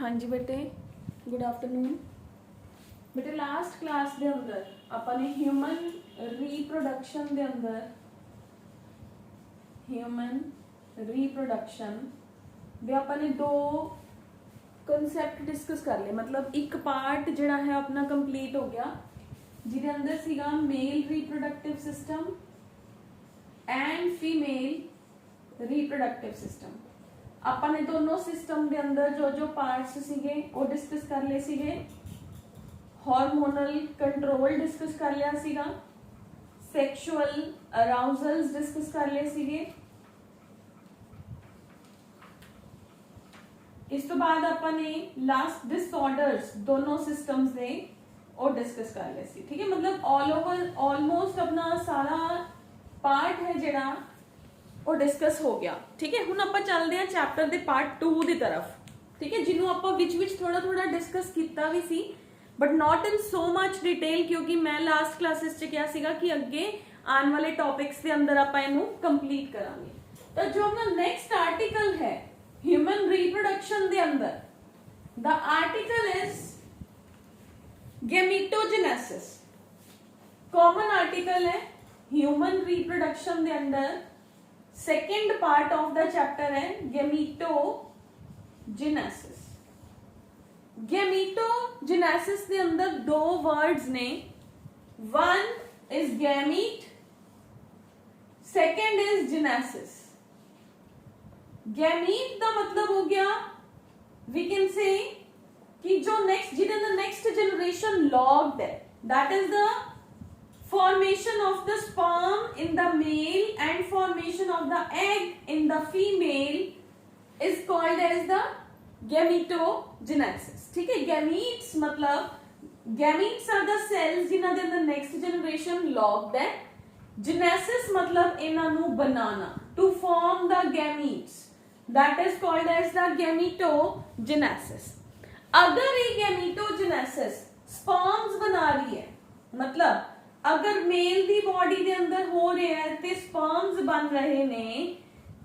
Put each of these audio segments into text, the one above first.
हाँ जी बेटे, good afternoon. बेटे लास्ट क्लास के अंदर अपन ने ह्यूमन रीप्रोडक्शन के अंदर ह्यूमन रीप्रोडक्शन दे अपन ने दो कंसैप्ट डिस्कस कर लिए। मतलब एक पार्ट जिहड़ा है अपना कंप्लीट हो गया, जिहदे अंदर सीगा male reproductive system and female reproductive system. अपन ने दोनों सिस्टम के अंदर जो जो पार्ट्स सीगे वो डिस्कस कर लिए सीगे। हार्मोनल कंट्रोल डिस्कस कर लिया सीगा, सेक्सुअल अराउजल्स डिस्कस कर लिए सीगे। इस तो बाद अपन ने लास्ट डिसऑर्डर्स दोनों सिस्टम्स दे और डिस्कस कर लिए सी। ठीक है, मतलब ऑल ओवर ऑलमोस्ट अपना सारा पार्ट है जिहड़ा वो डिस्कस हो गया। ठीक है, हुण आपां चलदे हां चैप्टर दे पार्ट 2 दी तरफ। ठीक है, जिन्हों आपां विच थोड़ा थोड़ा डिस्कस किया भी सी, but not in so much detail, क्योंकि मैं लास्ट क्लासेस च क्या सीगा कि अगे आने वाले टॉपिक्स के अंदर आपां इहनूं कंप्लीट करांगे। तो जो अपना नेक्स्ट आर्टिकल है ह्यूमन रिप्रोडक्शन के अंदर, the article is gametogenesis. Common article है ह्यूमन रिप्रोडक्शन के अंदर। Second part of the chapter है गैमीटोजेनेसिस। गैमीटोजेनेसिस के अंदर दो वर्ड्स ने, one is gamete, second is genesis. Gamete का मतलब हो गया, वी कैन से कि जो नेक्स्ट जिधर नेक्स्ट जनरेशन लॉग्ड है, that is the formation of the sperm in the male and formation of the egg in the female is called as the gametogenesis. ठीक है, gametes मतलब gametes are the cells जिन्हां दे अंदर next generation logged है। genesis मतलब इन्हां नू बनाना, to form the gametes, that is called as the gametogenesis। अगर ये gametogenesis sperms बना रही है, मतलब अगर मेल दी बॉडी के अंदर हो रहा है ते स्पर्म्स बन रहे ने,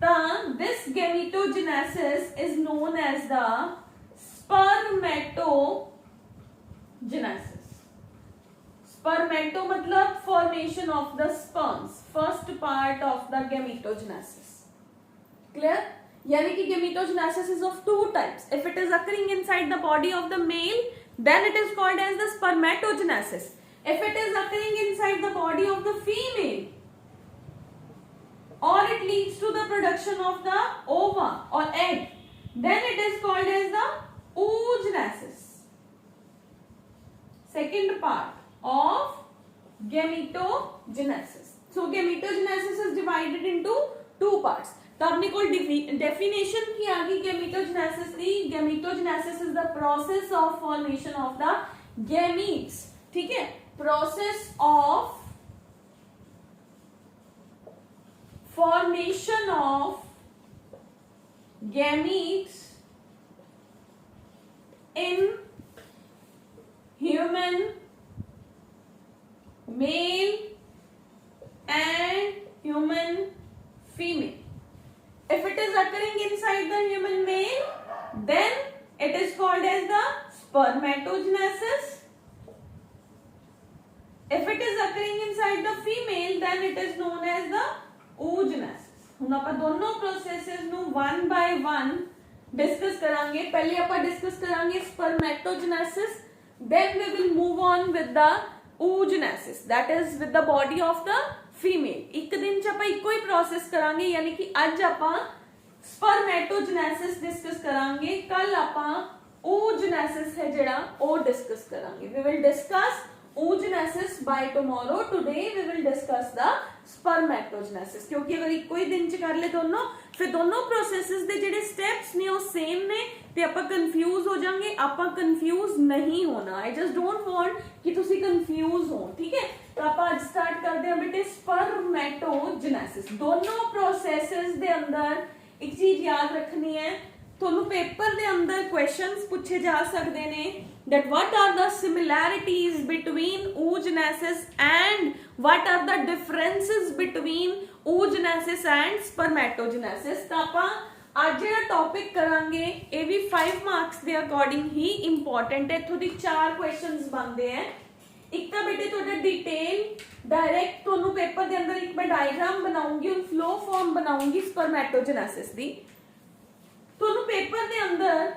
तां this gametogenesis is known as the spermatogenesis. Spermato मतलब formation of the sperms, first part of the gametogenesis. Clear? यानी कि gametogenesis is of two types. If it is occurring inside the body of the male, then it is called as the spermatogenesis. If it is occurring inside the body of the female, or it leads to the production of the ova or egg, then it is called as the oogenesis. Second part of gametogenesis. So gametogenesis is divided into two parts. तो अपने को definition की आ गई gametogenesis की। Gametogenesis is the process of formation of the gametes. ठीक है, process of formation of gametes in human male and human female. If it is occurring inside the human male, then it is called as the spermatogenesis. If it is occurring inside the female, then it is known as the oogenesis. हुन आपां दोनों processes नु one by one discuss करांगे। पहले आपां discuss करांगे spermatogenesis, then we will move on with the oogenesis, that is with the body of the female. एक दिन च आपां इको ही प्रोसेस करांगे, यानी कि आज आपां स्पर्मेटोजेनेसिस डिस्कस करांगे, कल आपां oogenesis है जिहड़ा वो डिस्कस करांगे। We will discuss oogenesis by tomorrow. Today we will discuss the spermatogenesis, क्योंकि अगर एक कोई दिन च कर ले दोनों, फिर दोनों प्रोसेसेस दे जिहड़े स्टेप्स ने वो सेम ने ते आपां कंफ्यूज हो जाएंगे। आपां कंफ्यूज नहीं होना। आई जस्ट डोंट वांट कि तुसी कंफ्यूज हो। ठीक है, तो आपां आज स्टार्ट करते हैं बेटे स्पर्मेटोजेनेसिस। दोनों प्रोसेसेस दे अंदर एक चीज याद रखनी है, ਤੁਹਾਨੂੰ पेपर ਦੇ अंदर क्वेश्चंस पूछे जा सकते ने, that what are the similarities between oogenesis and what are the differences between oogenesis and spermatogenesis। तो ਆਪਾਂ ਅੱਜ ਜਿਹੜਾ ਟੌਪਿਕ ਕਰਾਂਗੇ ਇਹ ਵੀ 5 ਮਾਰਕਸ ਦੇ ਅਕੋਰਡਿੰਗ ਹੀ ਇੰਪੋਰਟੈਂਟ ਹੈ। ਇੱਥੋਂ ਦੀ 4 ਕੁਐਸਚਨਸ ਬਣਦੇ ਹੈ। ਇੱਕ ਤਾਂ ਬੇਟੇ ਤੁਹਾਡਾ डिटेल डायरेक्ट ਤੁਹਾਨੂੰ ਪੇਪਰ ਦੇ ਅੰਦਰ ਇੱਕ ਮੈਂ ਡਾਇਗਰਾਮ ਬਣਾਉਂਗੀ ਔਰ ਫਲੋ ਫਾਰਮ ਬਣਾਉਂਗੀ ਸਪਰਮੈਟੋਜੇਨੇਸਿਸ ਦੀ। ਤੁਹਾਨੂੰ ਪੇਪਰ ਦੇ ਅੰਦਰ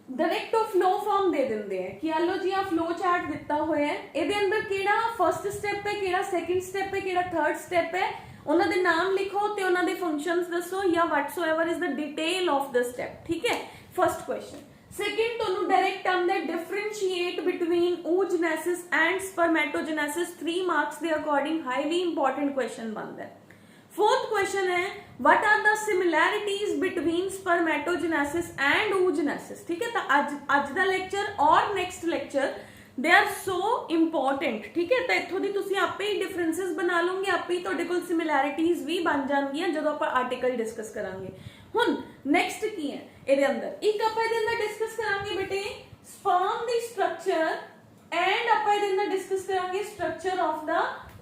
डायरेक्ट फ्लो फॉर्म दे देंगे हैं कि लो जी आ फ्लो चार्ट दिता होया है, ਇਹਦੇ ਅੰਦਰ ਕਿਹੜਾ ਫਰਸਟ ਸਟੈਪ ਹੈ, ਕਿਹੜਾ ਸੈਕੰਡ ਸਟੈਪ ਹੈ, ਕਿਹੜਾ ਥਰਡ ਸਟੈਪ ਹੈ, ਉਹਨਾਂ ਦੇ ਨਾਮ ਲਿਖੋ ਤੇ ਉਹਨਾਂ ਦੇ ਫੰਕਸ਼ਨਸ ਦੱਸੋ ਜਾਂ whatsoever is the detail of the step। ठीक है, फर्स्ट क्वेश्चन। सेकंड ਤੁਹਾਨੂੰ डायरेक्ट आंदा differentiate between oogenesis and spermatogenesis 3 marks ਦੇ अकॉर्डिंग हाईली इंपॉर्टेंट क्वेश्चन बनता है। फोर्थ क्वेश्चन है what are the similarities between spermatogenesis and oogenesis। ठीक है, तो आज दा लेक्चर और next lecture they are so important. ठीक है, तो इत्थों दी तुसीं आपे ही डिफरेंसेस बना लोगे, आपे ही तुहाडे कोल सिमिलैरिटीज भी बन जाणगीआं जदों आपां आर्टिकल डिस्कस करांगे। हुण नेक्स्ट की है इहदे अंदर एक आपां इहदे अंदर डिस्कस करांगे बेटे स्पर्म दी स्ट्रक्चर एंड आपां इहदे अंदर डिस्कस करांगे स्ट्रक्चर ऑफ द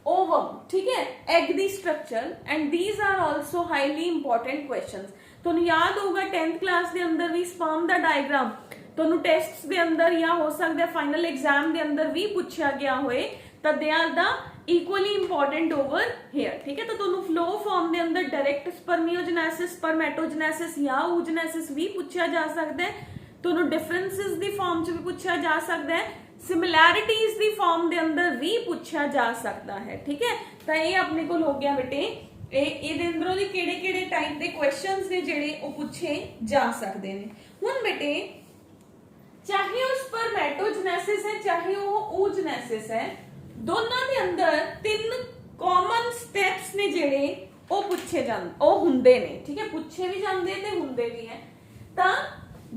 ओवम। ठीक है, egg the structure and these are also highly important questions. तुहानूं याद होगा 10th क्लास दे अंदर भी स्पर्म दा डायग्राम तुहानूं टेस्ट्स दे अंदर या हो सकदा है फाइनल एग्जाम दे अंदर भी पूछा गया होए, तो they are the equally important over here. ठीक है, तो तुहानूं फ्लो फॉर्म दे अंदर डायरेक्ट स्पर्मियोजेनेसिस स्पर्मेटोजेनेसिस या oogenesis भी पूछा जा सकदा है, तुहानूं डिफरेंसेस दी फॉर्म च भी पूछा जा सकदा है, सिमिलैरिटीज दी फॉर्म दे अंदर भी पूछा जा सकता है। ठीक है, तो ये अपने को हो गया बेटे ਇਹਦੇ ਅੰਦਰੋਂ ਦੀ ਕਿਹੜੇ ਟਾਈਪ ਦੇ ਕੁਐਸਚਨਸ ਨੇ ਜਿਹੜੇ ਉਹ ਪੁੱਛੇ ਜਾ ਸਕਦੇ ਨੇ। ਹੁਣ ਬੇਟੇ ਚਾਹੇ ਉਹ ਸਪਰਮੈਟੋਜੇਨੇਸਿਸ ਹੈ ਚਾਹੇ ਉਹ oogenesis ਹੈ, ਦੋਨਾਂ ਦੇ ਅੰਦਰ 3 ਕਾਮਨ ਸਟੈਪਸ ਨੇ ਜਿਹੜੇ ਉਹ ਪੁੱਛੇ ਜਾਂਦੇ ਉਹ ਹੁੰਦੇ ਨੇ। ਠੀਕ ਹੈ, ਪੁੱਛੇ ਵੀ ਜਾਂਦੇ ਤੇ ਹੁੰਦੇ ਵੀ ਹੈ। ਤਾਂ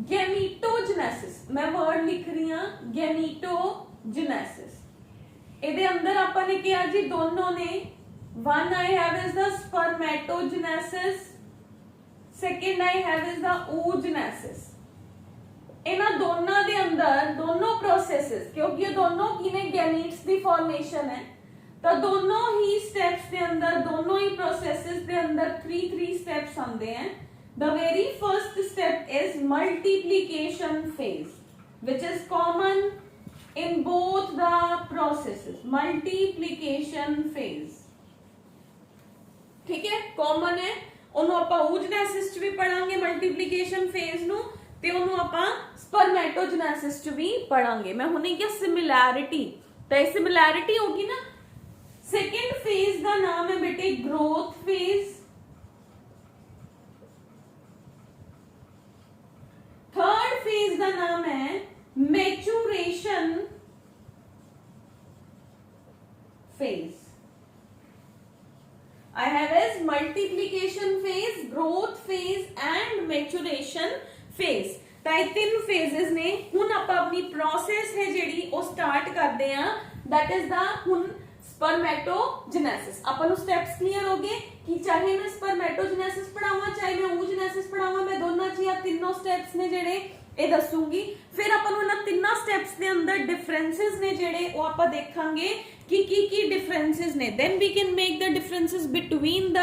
गैमीटोजेनेसिस मैं वर्ड लिख रही हूं गैमीटोजेनेसिस, ਇਹਦੇ ਅੰਦਰ ਆਪਾਂ ਨੇ ਕਿਹਾ ਜੀ ਦੋਨੋਂ ਨੇ one I have is the spermatogenesis, second I have is the oogenesis। ਇਹਨਾਂ ਦੋਨਾਂ ਦੇ ਅੰਦਰ ਦੋਨੋਂ ਪ੍ਰੋਸੈਸਸ ਕਿਉਂਕਿ ਇਹ ਦੋਨੋਂ ਕੀ ਨੇ ਗੈਮੀਟਸ ਦੀ ਫਾਰਮੇਸ਼ਨ ਹੈ, ਤਾਂ ਦੋਨੋਂ ਹੀ ਸਟੈਪਸ ਦੇ ਅੰਦਰ ਦੋਨੋਂ ਹੀ ਪ੍ਰੋਸੈਸਸ ਦੇ ਅੰਦਰ 3 ਸਟੈਪਸ ਆਉਂਦੇ हैं। The very first step is multiplication phase, which is common in both the processes। Multiplication phase, ठीक है, common है। ਉਹਨੂੰ ਆਪਾਂ oogenesis ਚ ਵੀ ਪੜਾਂਗੇ multiplication phase ਨੂੰ, ਤੇ ਉਹਨੂੰ ਆਪਾਂ spermatogenesis ਚ ਵੀ ਪੜਾਂਗੇ। ਮੈਂ ਹੁਣੇ ਕਿਹਾ similarity, ਤਾਂ ਇਹ similarity ਹੋਗੀ ਨਾ। second phase ਦਾ ਨਾਮ ਹੈ ਬੇਟੇ growth phase, थर्ड फेज का नाम है maturation phase. I have as multiplication phase, growth phase and maturation phase। ਤਾਂ ਇਹ 3 phases ਨੇ। ਹੁਣ ਆਪਾਂ ਆਪਣੀ process ਹੈ ਜਿਹੜੀ ਉਹ start ਕਰਦੇ ਹਾਂ, that is the ਹੁਣ स्पर्मेटोजेनेसिस। अपन स्टेप्स क्लियर हो गए कि चाहे मैं स्पर्मेटोजेनेसिस पढ़ावा चाहे मैं oogenesis पढ़ावा, मैं दोनों च या तीनों स्टेप्स ने जेड़े ਇਹ ਦੱਸੂਗੀ। ਫਿਰ ਆਪਾਂ ਨੂੰ ਇਹਨਾਂ ਤਿੰਨਾਂ ਸਟੈਪਸ ਦੇ ਅੰਦਰ ਡਿਫਰੈਂਸਸ ਨੇ ਜਿਹੜੇ ਉਹ ਆਪਾਂ ਦੇਖਾਂਗੇ ਕਿ ਕੀ ਡਿਫਰੈਂਸਸ ਨੇ। Then we can make the differences between the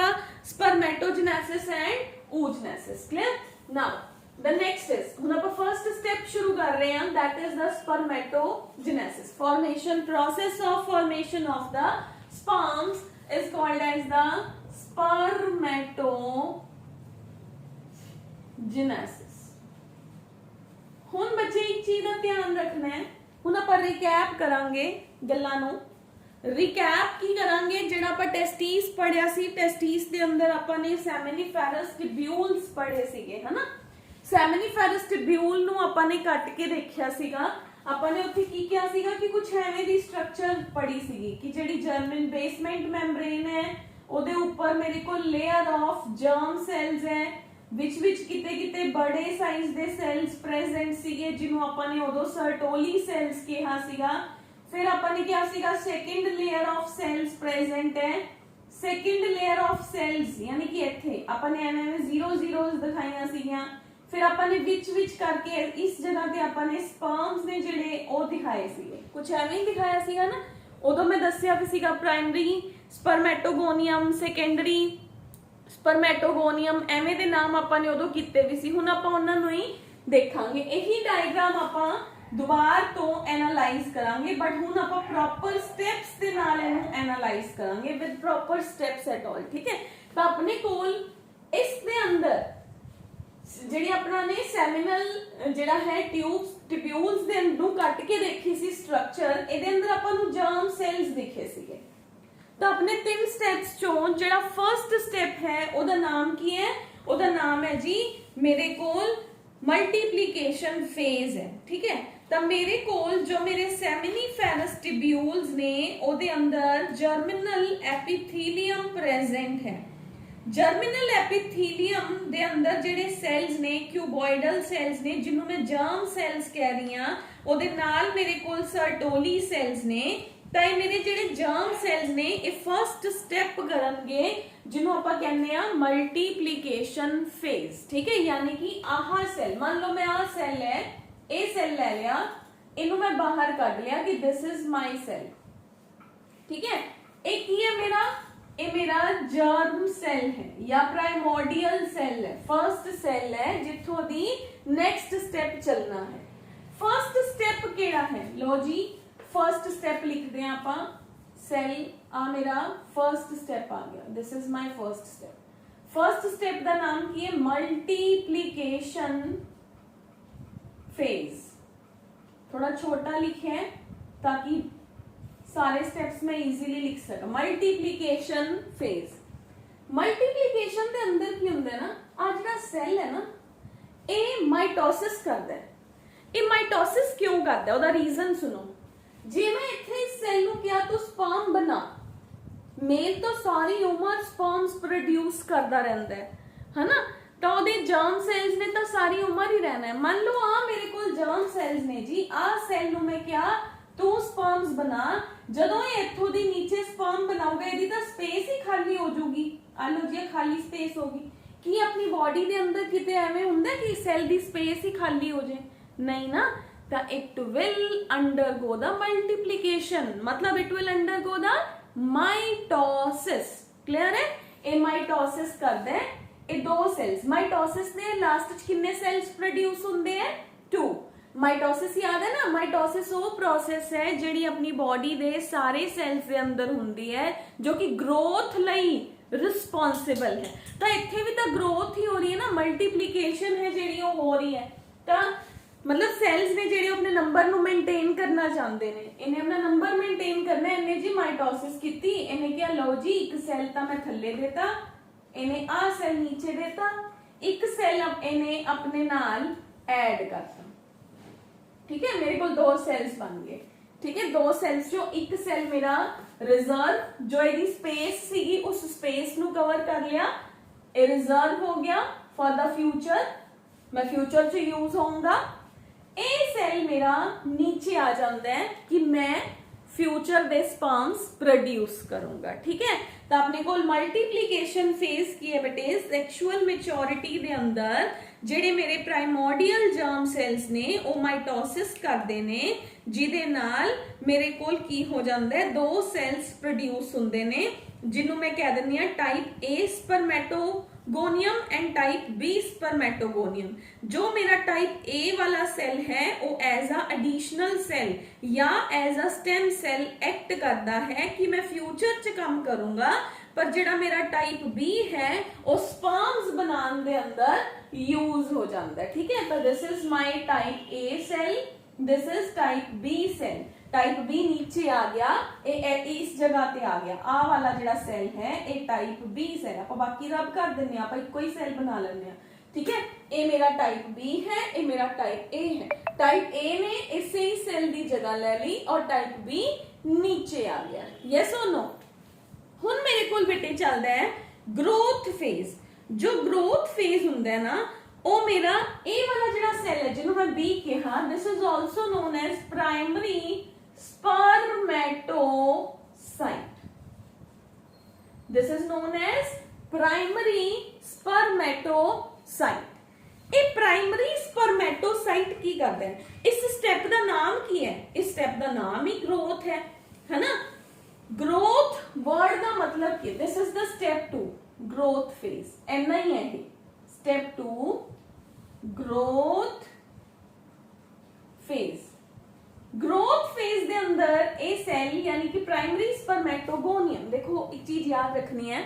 spermatogenesis and oogenesis। Clear? Now the next is ਹੁਣ ਆਪਾਂ ਫਰਸਟ ਸਟੈਪ ਸ਼ੁਰੂ ਕਰ ਰਹੇ ਹਾਂ, that is the spermatogenesis। formation process of formation of the sperms is called as the spermatogenesis। ਹੁਣ ਬੱਚੇ ਇੱਕ ਚੀਜ਼ ਦਾ ਧਿਆਨ ਰੱਖਣਾ ਹੈ, ਹੁਣ ਆਪਾਂ ਰਿਕੈਪ ਕਰਾਂਗੇ ਗੱਲਾਂ ਨੂੰ। ਰਿਕੈਪ ਕੀ ਕਰਾਂਗੇ, ਜਿਹੜਾ ਆਪਾਂ ਟੈਸਟਿਸ ਪੜਿਆ ਸੀ, ਟੈਸਟਿਸ ਦੇ ਅੰਦਰ ਆਪਾਂ ਨੇ ਸੈਮੀਨੀਫੈਰਸ ਟਿਬਿਊਲਸ ਪੜੇ ਸੀਗੇ, ਹਨਾ। ਸੈਮੀਨੀਫੈਰਸ ਟਿਬਿਊਲ ਨੂੰ ਆਪਾਂ ਨੇ ਕੱਟ ਕੇ ਦੇਖਿਆ ਸੀਗਾ। ਆਪਾਂ ਨੇ ਉੱਥੇ ਕੀ ਕਿਹਾ ਸੀਗਾ ਕਿ ਕੁਝ ਐਵੇਂ ਦੀ ਸਟਰਕਚਰ ਪੜੀ ਸੀਗੀ ਕਿ ਜਿਹੜੀ ਜਰਮਨ ਬੇਸਮੈਂਟ ਮੈਂਬਰੇਨ ਹੈ ਉਹਦੇ ਉੱਪਰ ਮੇਰੇ ਕੋਲ ਲੇਅਰ ਆਫ ਜਰਮ ਸੈਲਸ ਹੈ, ਵਿੱਚ ਕਿਤੇ ਬੜੇ ਸਾਈਜ਼ ਦੇ ਸੈਲਸ ਪ੍ਰੈਜ਼ੈਂਟ ਸੀਗੇ ਜਿਹਨੂੰ ਆਪਾਂ ਨੇ ਉਦੋਂ ਸਰਟੋਲੀ ਸੈਲਸ ਕਿਹਾ ਸੀਗਾ। ਫਿਰ ਆਪਾਂ ਨੇ ਕਿਹਾ ਸੀਗਾ second layer of cells present ਹੈ, ਸੈਕੰਡ ਲੇਅਰ ਆਫ ਸੈਲਸ ਯਾਨੀ ਕਿ ਇੱਥੇ ਆਪਾਂ ਨੇ ਐਵੇਂ 0 ਜ਼ੀਰੋਜ਼ ਦਿਖਾਈਆਂ ਸੀਗੀਆਂ। ਫਿਰ ਆਪਾਂ ਨੇ ਵਿੱਚ ਕਰਕੇ ਇਸ ਜਗ੍ਹਾ ਤੇ ਆਪਾਂ ਨੇ ਸਪਰਮਸ ਨੇ ਜਿਹੜੇ ਉਹ ਦਿਖਾਏ ਸੀਗੇ, ਕੁਝ ਐਵੇਂ ਹੀ ਦਿਖਾਇਆ ਸੀਗਾ ਨਾ। ਉਦੋਂ ਮੈਂ ਦੱਸਿਆ ਵੀ ਸੀਗਾ ਪ੍ਰਾਇਮਰੀ ਸਪਰਮੈਟੋਗੋਨੀਅਮ, ਸੈਕੰਡਰੀ ਸਪਰਮੈਟੋਗੋਨੀਅਮ, ਐਵੇਂ ਦੇ ਨਾਮ ਆਪਾਂ ਨੇ ਉਦੋਂ ਕੀਤੇ ਵੀ ਸੀ, ਹੁਣ ਆਪਾਂ ਉਹਨਾਂ ਨੂੰ ਹੀ ਦੇਖਾਂਗੇ। ਇਹੀ ਡਾਇਗਰਾਮ ਆਪਾਂ ਦੁਬਾਰ ਤੋਂ ਐਨਾਲਾਈਜ਼ ਕਰਾਂਗੇ, ਬਟ ਹੁਣ ਆਪਾਂ ਪ੍ਰੋਪਰ ਸਟੈਪਸ ਦੇ ਨਾਲ ਇਹਨੂੰ ਐਨਾਲਾਈਜ਼ ਕਰਾਂਗੇ with proper steps at all, ਠੀਕ ਹੈ। ਤਾਂ ਆਪਣੇ ਕੋਲ ਇਸ ਦੇ ਅੰਦਰ ਜਿਹੜੀ ਆਪਣਾ ਨੇ ਸੈਮੀਨਲ ਜਿਹੜਾ ਹੈ ਟਿਊਬਸ ਦੇ ਨੂੰ ਕੱਟ ਕੇ ਦੇਖੀ ਸੀ ਸਟਰਕਚਰ, ਇਹਦੇ ਅੰਦਰ ਆਪਾਂ ਨੂੰ ਜਰਮ ਸੈਲਸ ਦਿਖੇ ਸੀਗੇ। ਤਾਂ ਆਪਣੇ 3 ਸਟੈਪਸ ਚੋਂ ਜਿਹੜਾ ਫਰਸਟ ਸਟੈਪ ਹੈ ਉਹਦਾ ਨਾਮ ਕੀ ਹੈ? ਉਹਦਾ ਨਾਮ ਹੈ ਜੀ ਮੇਰੇ ਕੋਲ ਮਲਟੀਪਲੀਕੇਸ਼ਨ ਫੇਜ਼ ਹੈ, ਠੀਕ ਹੈ। ਤਾਂ ਮੇਰੇ ਕੋਲ ਜੋ ਮੇਰੇ ਸੈਮੀਨੀਫੈਰਸ ਟਿਬਿਊਲਸ ਨੇ ਉਹਦੇ ਅੰਦਰ ਜਰਮੀਨਲ ਐਪੀਥੀਲੀਅਮ ਪ੍ਰੈਜ਼ੈਂਟ ਹੈ। ਜਰਮੀਨਲ ਐਪੀਥੀਲੀਅਮ ਦੇ ਅੰਦਰ ਜਿਹੜੇ ਸੈਲਸ ਨੇ ਕਿਊਬੋਇਡਲ ਸੈਲਸ ਨੇ, ਜਿਹਨੂੰ ਮੈਂ ਜਰਮ ਸੈਲਸ ਕਹਿ ਰਹੀ ਹਾਂ, ਉਹਦੇ ਨਾਲ ਮੇਰੇ ਕੋਲ ਸਰਟੋਲੀ ਸੈਲਸ ਨੇ। ਤਾਂ ਇਹ ਮੇਰੇ ਜਿਹੜੇ ਜਰਮ ਸੈਲਸ ਨੇ ਇਹ ਫਰਸਟ ਸਟੈਪ ਕਰਨਗੇ ਜਿਹਨੂੰ ਆਪਾਂ ਕਹਿੰਦੇ ਆ ਮਲਟੀਪਲੀਕੇਸ਼ਨ ਫੇਜ਼, ਠੀਕ ਹੈ। ਯਾਨੀ ਕਿ ਆਹ ਸੈਲ, ਮੰਨ ਲਓ ਮੈਂ ਆਹ ਸੈਲ ਹੈ, ਇਹ ਸੈਲ ਲੈ ਲਿਆ, ਇਹਨੂੰ ਮੈਂ ਬਾਹਰ ਕੱਢ ਲਿਆ ਕਿ ਦਿਸ ਇਜ਼ ਮਾਈ ਸੈਲ, ਠੀਕ ਹੈ। ਇਹ ਕੀ ਹੈ ਮੇਰਾ? ਇਹ ਮੇਰਾ ਜਰਮ ਸੈਲ ਹੈ ਜਾਂ ਪ੍ਰਾइमोर्डियल ਸੈਲ ਹੈ, ਫਰਸਟ ਸੈਲ ਹੈ ਜਿੱਥੋਂ ਦੀ ਨੈਕਸਟ ਸਟੈਪ ਚੱਲਣਾ ਹੈ। ਫਰਸਟ ਸਟੈਪ ਕਿਹੜਾ ਹੈ? ਲੋ ਜੀ फर्स्ट स्टेप लिखते हैं आप, सेल आ मेरा फर्स्ट स्टेप आ गया, this is my first step. First step का नाम की है मल्टीप्लिकेशन फेज। थोड़ा छोटा लिखे है ताकि सारे स्टेप्स में इजीली लिख सका। मल्टीप्लिकेशन फेज, मल्टीप्लिकेशन के अंदर की होंगे ना, आ जो सेल है ना ये माइटोसिस करता है। ये माइटोसिस क्यों करता है? ਉਹਦਾ रीजन सुनो। जे मैं इथे इस सेल नु क्या तो स्पर्म बना, मेल तो सारी उम्र स्पर्म्स प्रोड्यूस करता रहता है ना, तो ਉਹਦੇ जर्म सेल्स ने तो सारी उम्र ही रहना है। मान लो आ मेरे कोल जर्म सेल्स ने जी, आ सेल नु मैं क्या तू स्पर्म्स बना, ਜਦੋਂ ਇਹ ਇੱਥੋਂ ਦੀ ਨੀਚੇ ਸਪਰਮ ਬਣਾਉਗਾ ਇਹਦੀ ਤਾਂ ਸਪੇਸ ਹੀ ਖਾਲੀ ਹੋ ਜਾਊਗੀ। ਆ ਲੋ ਜੀ ਖਾਲੀ ਸਪੇਸ ਹੋਗੀ। ਕੀ ਆਪਣੀ ਬਾਡੀ ਦੇ ਅੰਦਰ ਕਿਤੇ ਐਵੇਂ ਹੁੰਦਾ ਕਿ ਸੈਲ ਦੀ ਸਪੇਸ ਹੀ ਖਾਲੀ ਹੋ ਜਾਏ? ਨਹੀਂ ਨਾ। ਤਾਂ it will undergo the multiplication, मतलब it will undergo the mitosis। Clear है? ਇਹ ਮਾਈਟੋਸਿਸ ਕਰਦਾ ਹੈ। ਇਹ ਦੋ ਸੈਲਸ ਮਾਈਟੋਸਿਸ ਦੇ ਲਾਸਟ ਚ ਕਿੰਨੇ ਸੈਲਸ ਪ੍ਰੋਡਿਊਸ ਹੁੰਦੇ ਹੈ? 2। ਮਾਈਟੋਸਿਸ ਯਾਦ ਹੈ ਨਾ, ਮਾਈਟੋਸਿਸ ਉਹ ਪ੍ਰੋਸੈਸ ਹੈ ਜਿਹੜੀ ਆਪਣੀ ਬਾਡੀ ਦੇ ਸਾਰੇ ਸੈਲਸ ਦੇ ਅੰਦਰ ਹੁੰਦੀ ਹੈ ਜੋ ਕਿ ਗਰੋਥ ਲਈ ਰਿਸਪੌਂਸਿਬਲ ਹੈ। ਤਾਂ ਇੱਥੇ ਵੀ ਤਾਂ ਗਰੋਥ ਹੀ ਹੋ ਰਹੀ ਹੈ ਨਾ, ਮਲਟੀਪਲੀਕੇਸ਼ਨ ਹੈ ਜਿਹੜੀ ਉਹ ਹੋ ਰਹੀ ਹੈ। ਤਾਂ मतलब सैल्स ने जेडे अपने नंबर नु मेंटेन करना चाहते ने, इन्हें अपना नंबर मेंटेन करना है। इन्हें जी माइटोसिस कीती, इन्हें क्या लो जी एक सेल ता मैं थल्ले देता, इन्हें आ सेल नीचे देता, एक सेल इन्हें अपने नाल ऐड करता, ठीक है। मेरे को 2 सेल्स बन गए, ठीक है। 2 सेल्स जो एक सेल मेरा रिजर्व जो इसकी स्पेस सीगी उस स्पेस नु कवर कर लिया, ये रिजर्व हो गया फॉर द फ्यूचर, मैं फ्यूचर च यूज होऊंगा। ਇਹ ਸੈਲ ਮੇਰਾ नीचे आ जाता है कि मैं फ्यूचर ਦੇ ਸਪਰਮਸ ਪ੍ਰੋਡਿਊਸ ਕਰੂੰਗਾ, ਠੀਕ ਹੈ। ਤਾਂ ਆਪਣੇ ਕੋਲ ਮਲਟੀਪਲੀਕੇਸ਼ਨ ਫੇਜ਼ ਕੀ ਹੈ ਬੇਟੇ? ਸੈਕਸ਼ੂਅਲ ਮੈਚੁਰਿਟੀ ਦੇ ਅੰਦਰ ਜਿਹੜੇ ਮੇਰੇ ਪ੍ਰਾइमोर्डियल ਜਰਮ ਸੈਲਸ ਨੇ ਉਹ ਮਾਈਟੋਸਿਸ ਕਰਦੇ ਨੇ, ਜਿਹਦੇ ਨਾਲ ਮੇਰੇ ਕੋਲ ਕੀ ਹੋ ਜਾਂਦਾ ਹੈ? 2 ਸੈਲਸ ਪ੍ਰੋਡਿਊਸ ਹੁੰਦੇ ਨੇ ਜਿਹਨੂੰ ਮੈਂ ਕਹਿ ਦਿੰਦੀ ਆ type A spermatogonium and type B spermatogonium. जो मेरा टाइप A वाला सेल है वो एज अ एडिशनल सेल या as a stem cell act करता है कि मैं फ्यूचर च काम करूंगा, पर जेड़ा मेरा टाइप B है वो स्पर्म्स बनाने दे अंदर यूज हो जाता है, ठीक है। तो this is my type A cell, this is type B cell. Type B नीचे आ गया, इस जगह पे आ गया, आ वाला जेड़ा सेल है ये टाइप बी सेल। आप बाकी रब कर देने, आप एक कोई सेल बना लेने, ठीक है। ये मेरा टाइप बी है, ये मेरा टाइप ए है। टाइप ए ने इसे ही सेल की जगह ले ली और टाइप बी नीचे आ गया। यस और नो? हुन मेरे कोल बेटे चलता है ग्रोथ फेज। जो ग्रोथ फेज हुंदा है ना वो मेरा ए वाला जेड़ा सेल है जिन्हों मैं बी कहा, this is also known as primary spermatocyte। This is known as primary spermatocyte। ये प्राइमरी स्पर्मेटोसाइट की करते हैं? इस स्टेप का नाम की है? इस स्टेप का नाम ही ग्रोथ है ना। ग्रोथ वर्ड का मतलब की, this is the step 2। Growth phase, इन्ना ही है। Step 2 growth phase. Growth phase दे अंदर ए सेल यानी कि प्राइमरी स्पर्मेटोगोनियम, देखो एक चीज याद रखनी है,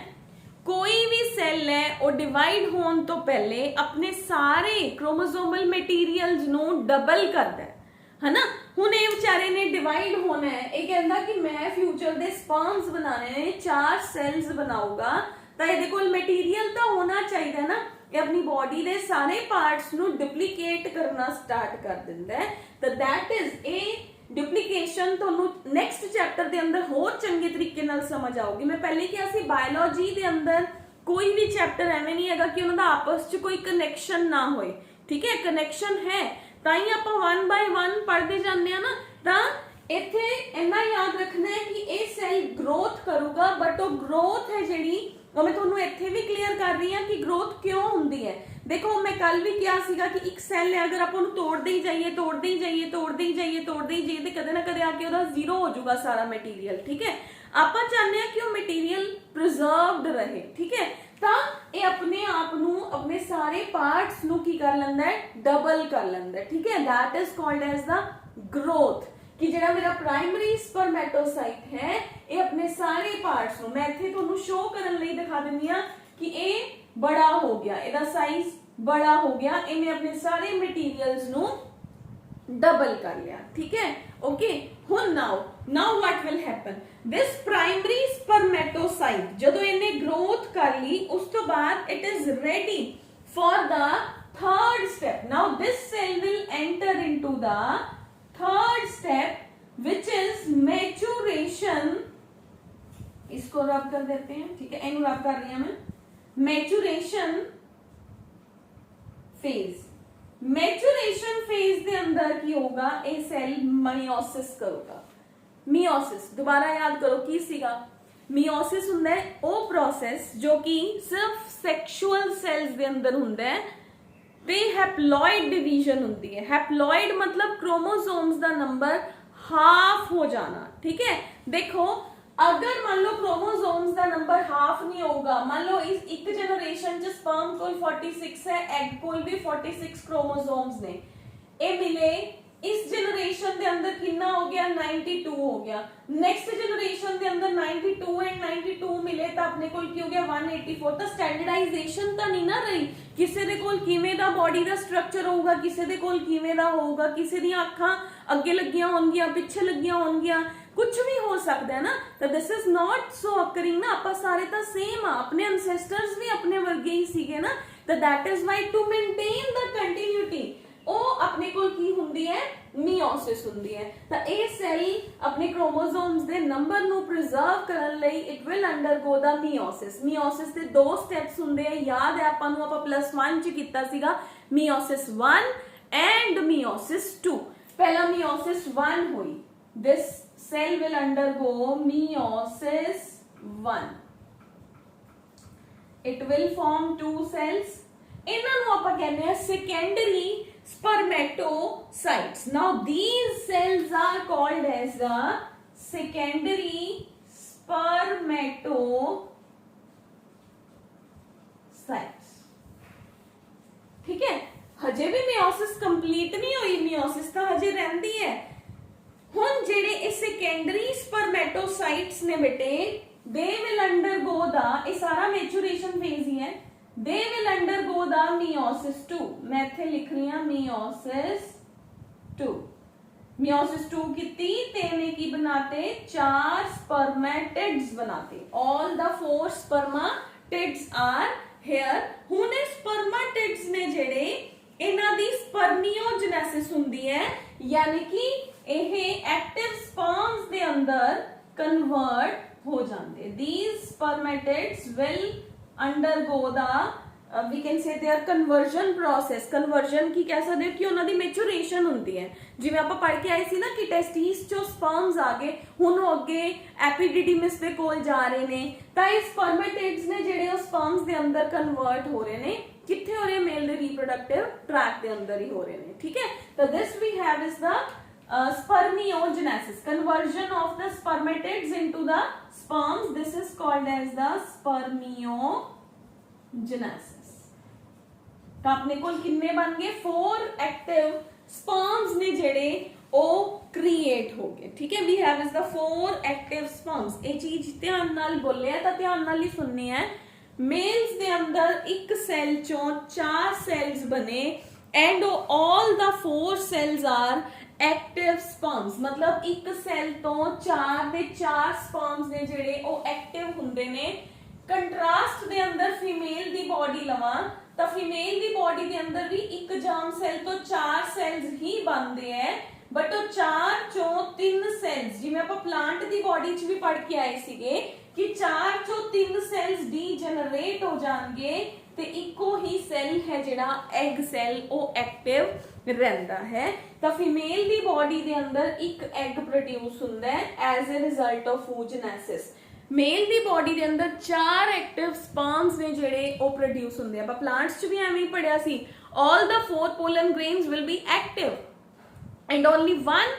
कोई भी सेल है वो डिवाइड होने तो पहले अपने सारे क्रोमोसोमल मटीरियल्स नु डबल करता है ना। हुण ये बेचारे ने डिवाइड होना है, ये कहता कि मैं फ्यूचर दे स्पर्म्स बनाने ने 4 सेल्स बनाऊगा, तो ये कोल मटीरियल तो होना चाहिए ना। ये अपनी बॉडी दे सारे पार्ट्स नु डुप्लीकेट करना स्टार्ट कर दिंदा है। तो दैट इज ए डुप्लीकेशन ਤੁਹਾਨੂੰ ਨੈਕਸਟ ਚੈਪਟਰ ਦੇ ਅੰਦਰ ਹੋਰ ਚੰਗੇ ਤਰੀਕੇ ਨਾਲ ਸਮਝ ਆਊਗੀ। ਮੈਂ ਪਹਿਲੇ ਕਿਹਾ ਸੀ ਬਾਇਓਲੋਜੀ ਦੇ ਅੰਦਰ ਕੋਈ ਵੀ ਚੈਪਟਰ ਐਵੇਂ ਨਹੀਂ ਹੈਗਾ ਕਿ ਉਹਨਾਂ ਦਾ ਆਪਸ 'ਚ ਕੋਈ ਕਨੈਕਸ਼ਨ ਨਾ ਹੋਏ, ਠੀਕ ਹੈ, ਕਨੈਕਸ਼ਨ ਹੈ ਤਾਂ ਹੀ ਆਪਾਂ 1 ਬਾਈ 1 ਪੜ੍ਹਦੇ ਜਾਂਦੇ ਆ ਨਾ। ਤਾਂ ਇੱਥੇ ਇੰਨਾ ਯਾਦ ਰੱਖਣਾ ਹੈ ਕਿ ਇਹ ਸੈਲ ਗਰੋਥ ਕਰੂਗਾ, ਬਟ ਉਹ ਗਰੋਥ ਹੈ ਜਿਹੜੀ ਉਹ ਮੈਂ ਤੁਹਾਨੂੰ ਇੱਥੇ ਵੀ ਕਲੀਅਰ ਕਰ ਰਹੀ ਹਾਂ ਕਿ ਗਰੋਥ ਕਿਉਂ ਹੁੰਦੀ ਹੈ। देखो मैं कल भी किया सीगा कि एक सैल है अगर अपन तोड़ते ही जाइए तोड़ते ही जाइए तोड़ते ही जाइए तोड़ते ही जाइए तो कदे ना कदे आके ਉਹਦਾ ਜ਼ੀਰੋ ਹੋ ਜਾਊਗਾ ਸਾਰਾ ਮਟੀਰੀਅਲ, ਠੀਕ ਹੈ। ਆਪਾਂ ਚਾਹੁੰਦੇ ਹਾਂ ਕਿ ਉਹ ਮਟੀਰੀਅਲ ਪ੍ਰੀਜ਼ਰਵਡ ਰਹੇ, ਠੀਕ ਹੈ। ਤਾਂ ਇਹ ਆਪਣੇ ਆਪ ਨੂੰ ਆਪਣੇ ਸਾਰੇ ਪਾਰਟਸ ਨੂੰ ਕੀ ਕਰ ਲੈਂਦਾ ਹੈ, ਡਬਲ ਕਰ ਲੈਂਦਾ ਹੈ, ਠੀਕ ਹੈ। That is called as the growth कि ਜਿਹੜਾ ਮੇਰਾ ਪ੍ਰਾਇਮਰੀ ਸਪਰਮੈਟੋਸਾਈਟ ਹੈ ਇਹ ਆਪਣੇ ਸਾਰੇ ਪਾਰਟਸ ਨੂੰ ਮੈਂ ਇੱਥੇ ਤੁਹਾਨੂੰ ਸ਼ੋ ਕਰਨ ਲਈ ਦਿਖਾ ਦਿੰਦੀ ਆ कि ये बड़ा हो गया, ਇਹਦਾ साइज बड़ा हो गया, इन्हें अपने सारे मटीरियल्स नु डबल कर लिया, ठीक है। ओके हुन now what will happen, this primary spermatocyte जदों इन्हें ग्रोथ कर ली उस तो बाद it is ready for the third step. Now this cell will enter into the third step which is maturation. इसको रब कर देते हैं, ठीक है, इनको रब कर रही हूं मैं। मैच्योरेशन फेज, मैच्योरेशन फेज दे अंदर की होगा ए सेल मियोसिस करूगा। मियोसिस दोबारा याद करो की सीगा, मियोसिस हुंदा है वो प्रोसेस जो कि सिर्फ सेक्सुअल सेल्स दे अंदर हुंदा है ते हैप्लॉइड डिवीजन हुंदी है। हैप्लॉइड मतलब क्रोमोसोम्स दा नंबर हाफ हो जाना, ठीक है। देखो अगर मान लो क्रोमोसोम्स का नंबर हाफ नहीं होगा, मान लो इस एक जनरेशन च स्पर्म कोल 46 है, एग कोल भी 46 क्रोमोसोम्स ने, ए मिले इस जनरेशन के अंदर कितना हो गया 92 हो गया, नेक्स्ट जनरेशन के अंदर 92 एंड 92 मिले तो अपने कोल की हो गया 184। तो स्टैंडर्डाइजेशन तो नहीं ना रही, किसी दे कोल किवें दा बॉडी दा स्ट्रक्चर होगा, किसी दे कोल किवें दा होगा, किसी दी अखां अगे लगियां होणगियां पिछे लगियां होणगियां, कुछ भी हो सकता है ना। तो this is not so occurring ना, आप सारे तो सेम आ, अपने एंसेस्टर्स भी अपने वर्गे ही सीगे ना। तो that is why to maintain the continuity ओ अपने कोल की हुंदी है मियोसिस हुंदी है। तो ए सेल अपने क्रोमोसोम्स दे नंबर नु प्रिजर्व करन लई it will undergo the meiosis. Meiosis दे 2 स्टेप्स हुंदे हैं, याद है आपां नु आपां +1 च कीता सीगा मियोसिस 1 एंड मियोसिस 2। पहला मियोसिस 1 हुई, this cell will undergo meiosis 1, it will form 2 cells, इन्हां नूं आपां कहने हैं secondary spermatocytes। now these cells are called as the secondary spermatocytes, ठीक है। हजे भी meiosis कंप्लीट नहीं हुई, meiosis तो हजे रहंदी है। हुन जेडे ए सेकेंडरी स्पर्मेटोसाइट्स ने बेटे दे विल अंडरगो द, ये सारा मैच्योरेशन फेज ही है, they will undergo the meiosis 2। मैं इथे लिख रही हूं मियोसिस 2। मियोसिस 2 कितनी तेने की बनाते 4 स्पर्मेटिड्स बनाते, all the 4 spermatids are here. हुन ए स्पर्मेटिड्स ने जेडे इन्हां दी स्पर्मियोजेनेसिस हुंदी है, यानी कि एक्टिव स्पर्म्स दे अंदर कन्वर्ट हो जाते। These spermatids will undergo the we can say their conversion process। conversion की कह सकते हो कि उन्हां दी मैच्योरेशन हुंदी है। जिवें आपां पढ़ के आए सी ना कि टेस्टिस चो स्पर्म्स आ गए, हुण वो अगे एपिडिडिमिस दे कोल जा रहे ने, तां इस स्पर्मेटिड्स ने जेडे उस स्पर्म्स दे अंदर कन्वर्ट हो रहे ने, किथे हो रहे, मेल दे रिप्रोडक्टिव ट्रैक्ट दे अंदर ही हो रहे ने, ठीक है। तो this we have is the spermiogenesis, conversion of the spermatids into the sperms, this is called as the spermiogenesis। oogenesis। तो अपने कोल किन्ने बन गए 4 एक्टिव स्पर्म्स ने जेड़े ओ क्रिएट हो गए। ठीक है, we have is the 4 active sperms. ये चीज ध्यान नाल बोलिया तो ध्यान नाल ही सुननी है। मेल्स दे अंदर एक सेल चों 4 सेल्स बने and all the 4 cells are active sperms. मतलब एक सेल तो 4 दे 4 स्पर्म्स ने जेड़े ओ एक्टिव हुंदे ने। कंट्रास्ट दे अंदर फीमेल दी बॉडी लवां तो फीमेल दी बॉडी दे अंदर भी एक जर्म सेल तो 4 सेल्स ही बनते हैं, बट वो 4 चों 3 सेल्स जिवें आपां प्लांट दी बॉडी च भी पढ़ के आए सीगे कि 4 चों 3 सेल्स डीजनरेट हो जाएंगे ते इको ही सेल है जिहड़ा एग सेल वो एक्टिव रहंदा है। तो फीमेल दी बॉडी दे अंदर एक एग प्रोड्यूस हुंदा है as a result of oogenesis। Male दी बॉडी दे अंदर 4 एक्टिव स्पर्म्स ने जेड़े ओ प्रोड्यूस हुंदे आ। प्लांट्स च भी एवें ही पढ़िया सी, all the 4 pollen grains will be active and only 1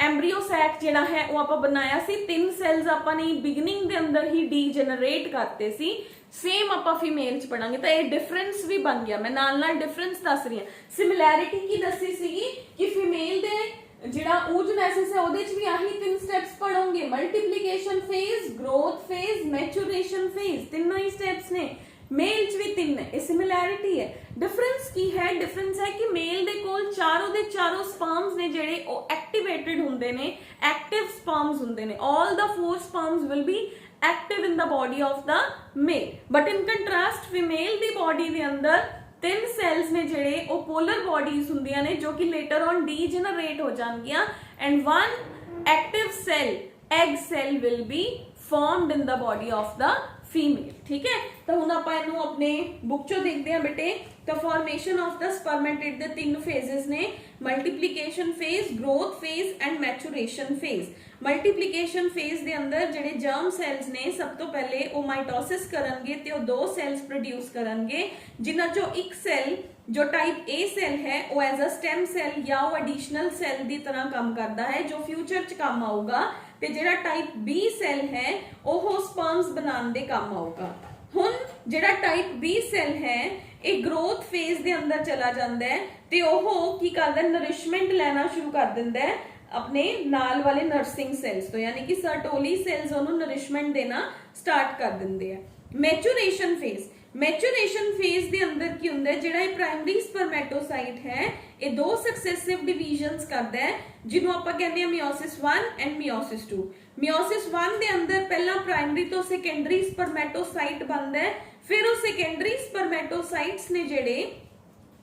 embryo sac जेड़ा है वो आपां बनाया सी। 3 सेल्स आपां ने बिगिनिंग दे अंदर ही डीजनरेट करते सी। सेम आपां फीमेल च पढ़ांगे तो ये डिफरेंस भी बन गया। मैं नाल नाल डिफरेंस दस रही हां। सिमिलैरिटी की दसी सीगी कि फीमेल दे जिहड़ा oogenesis है ओदे च भी आही 3 स्टेप्स पढ़ोगे, multiplication phase, growth phase, maturation phase, तीनों ही स्टेप्स ने। मेल च भी 3 है, सिमिलैरिटी है। डिफरेंस की है? डिफरेंस है कि मेल दे कोल चारों दे चारों स्पर्म्स ने जेड़े ओ एक्टिवेटेड हुंदे ने, एक्टिव स्पर्म्स हुंदे ने। All the 4 sperms will be active in the body of the male, but in contrast female दी बॉडी दे अंदर 3 सेल्स ने जेड़े ओ पोलर बॉडीज हुंदियां ने जो कि लेटर ऑन डीजनरेट हो जाणगियां and 1 active cell egg cell will be formed in the body of the female. ठीक है, तो हुण आपां इहनूं अपने बुक चों देखदे हां बेटे। तो फॉर्मेशन ऑफ द स्पर्मेटिड दे 3 फेजेस ने, multiplication phase, growth phase and maturation phase. Multiplication phase दे अंदर जेड़े जर्म सेल्स ने सब तो पहले वो माइटोसिस करनगे ते वो 2 सेल्स प्रोड्यूस करनगे, जिन्हां चों एक सेल जो टाइप ए सेल है वो एज अ स्टेम सेल या वो एडिशनल सेल दी तरह काम करता है जो फ्यूचर च काम आऊगा। ते जेड़ा टाइप बी सेल है वो स्पर्म्स बनाने दे काम आऊगा। हुण जेड़ा टाइप बी सेल है एक ग्रोथ फेज दे अंदर चला जांदा है ते ओह की करदा है, नरिशमेंट लेना शुरू कर दिंदा है अपने नाल वाले नर्सिंग सेल्स तो, यानी कि सर्टोली सेल्स ओनू नरिशमेंट देना स्टार्ट कर दिंदे हैं। मैच्योरेशन फेज, मैच्योरेशन फेज दे अंदर की हुंदा है जेड़ा प्राइमरी स्पर्मेटोसाइट है ये 2 सक्सेसिव डिवीजन्स करदा है जिन्हों आपां कहंदे हैं मियोसिस 1 एंड मियोसिस 2। मियोसिस 1 दे अंदर पहला प्राइमरी तो सेकेंडरी स्पर्मेटोसाइट बनदा है, फिर वो सेकेंडरी स्पर्मेटोसाइट्स ने जेड़े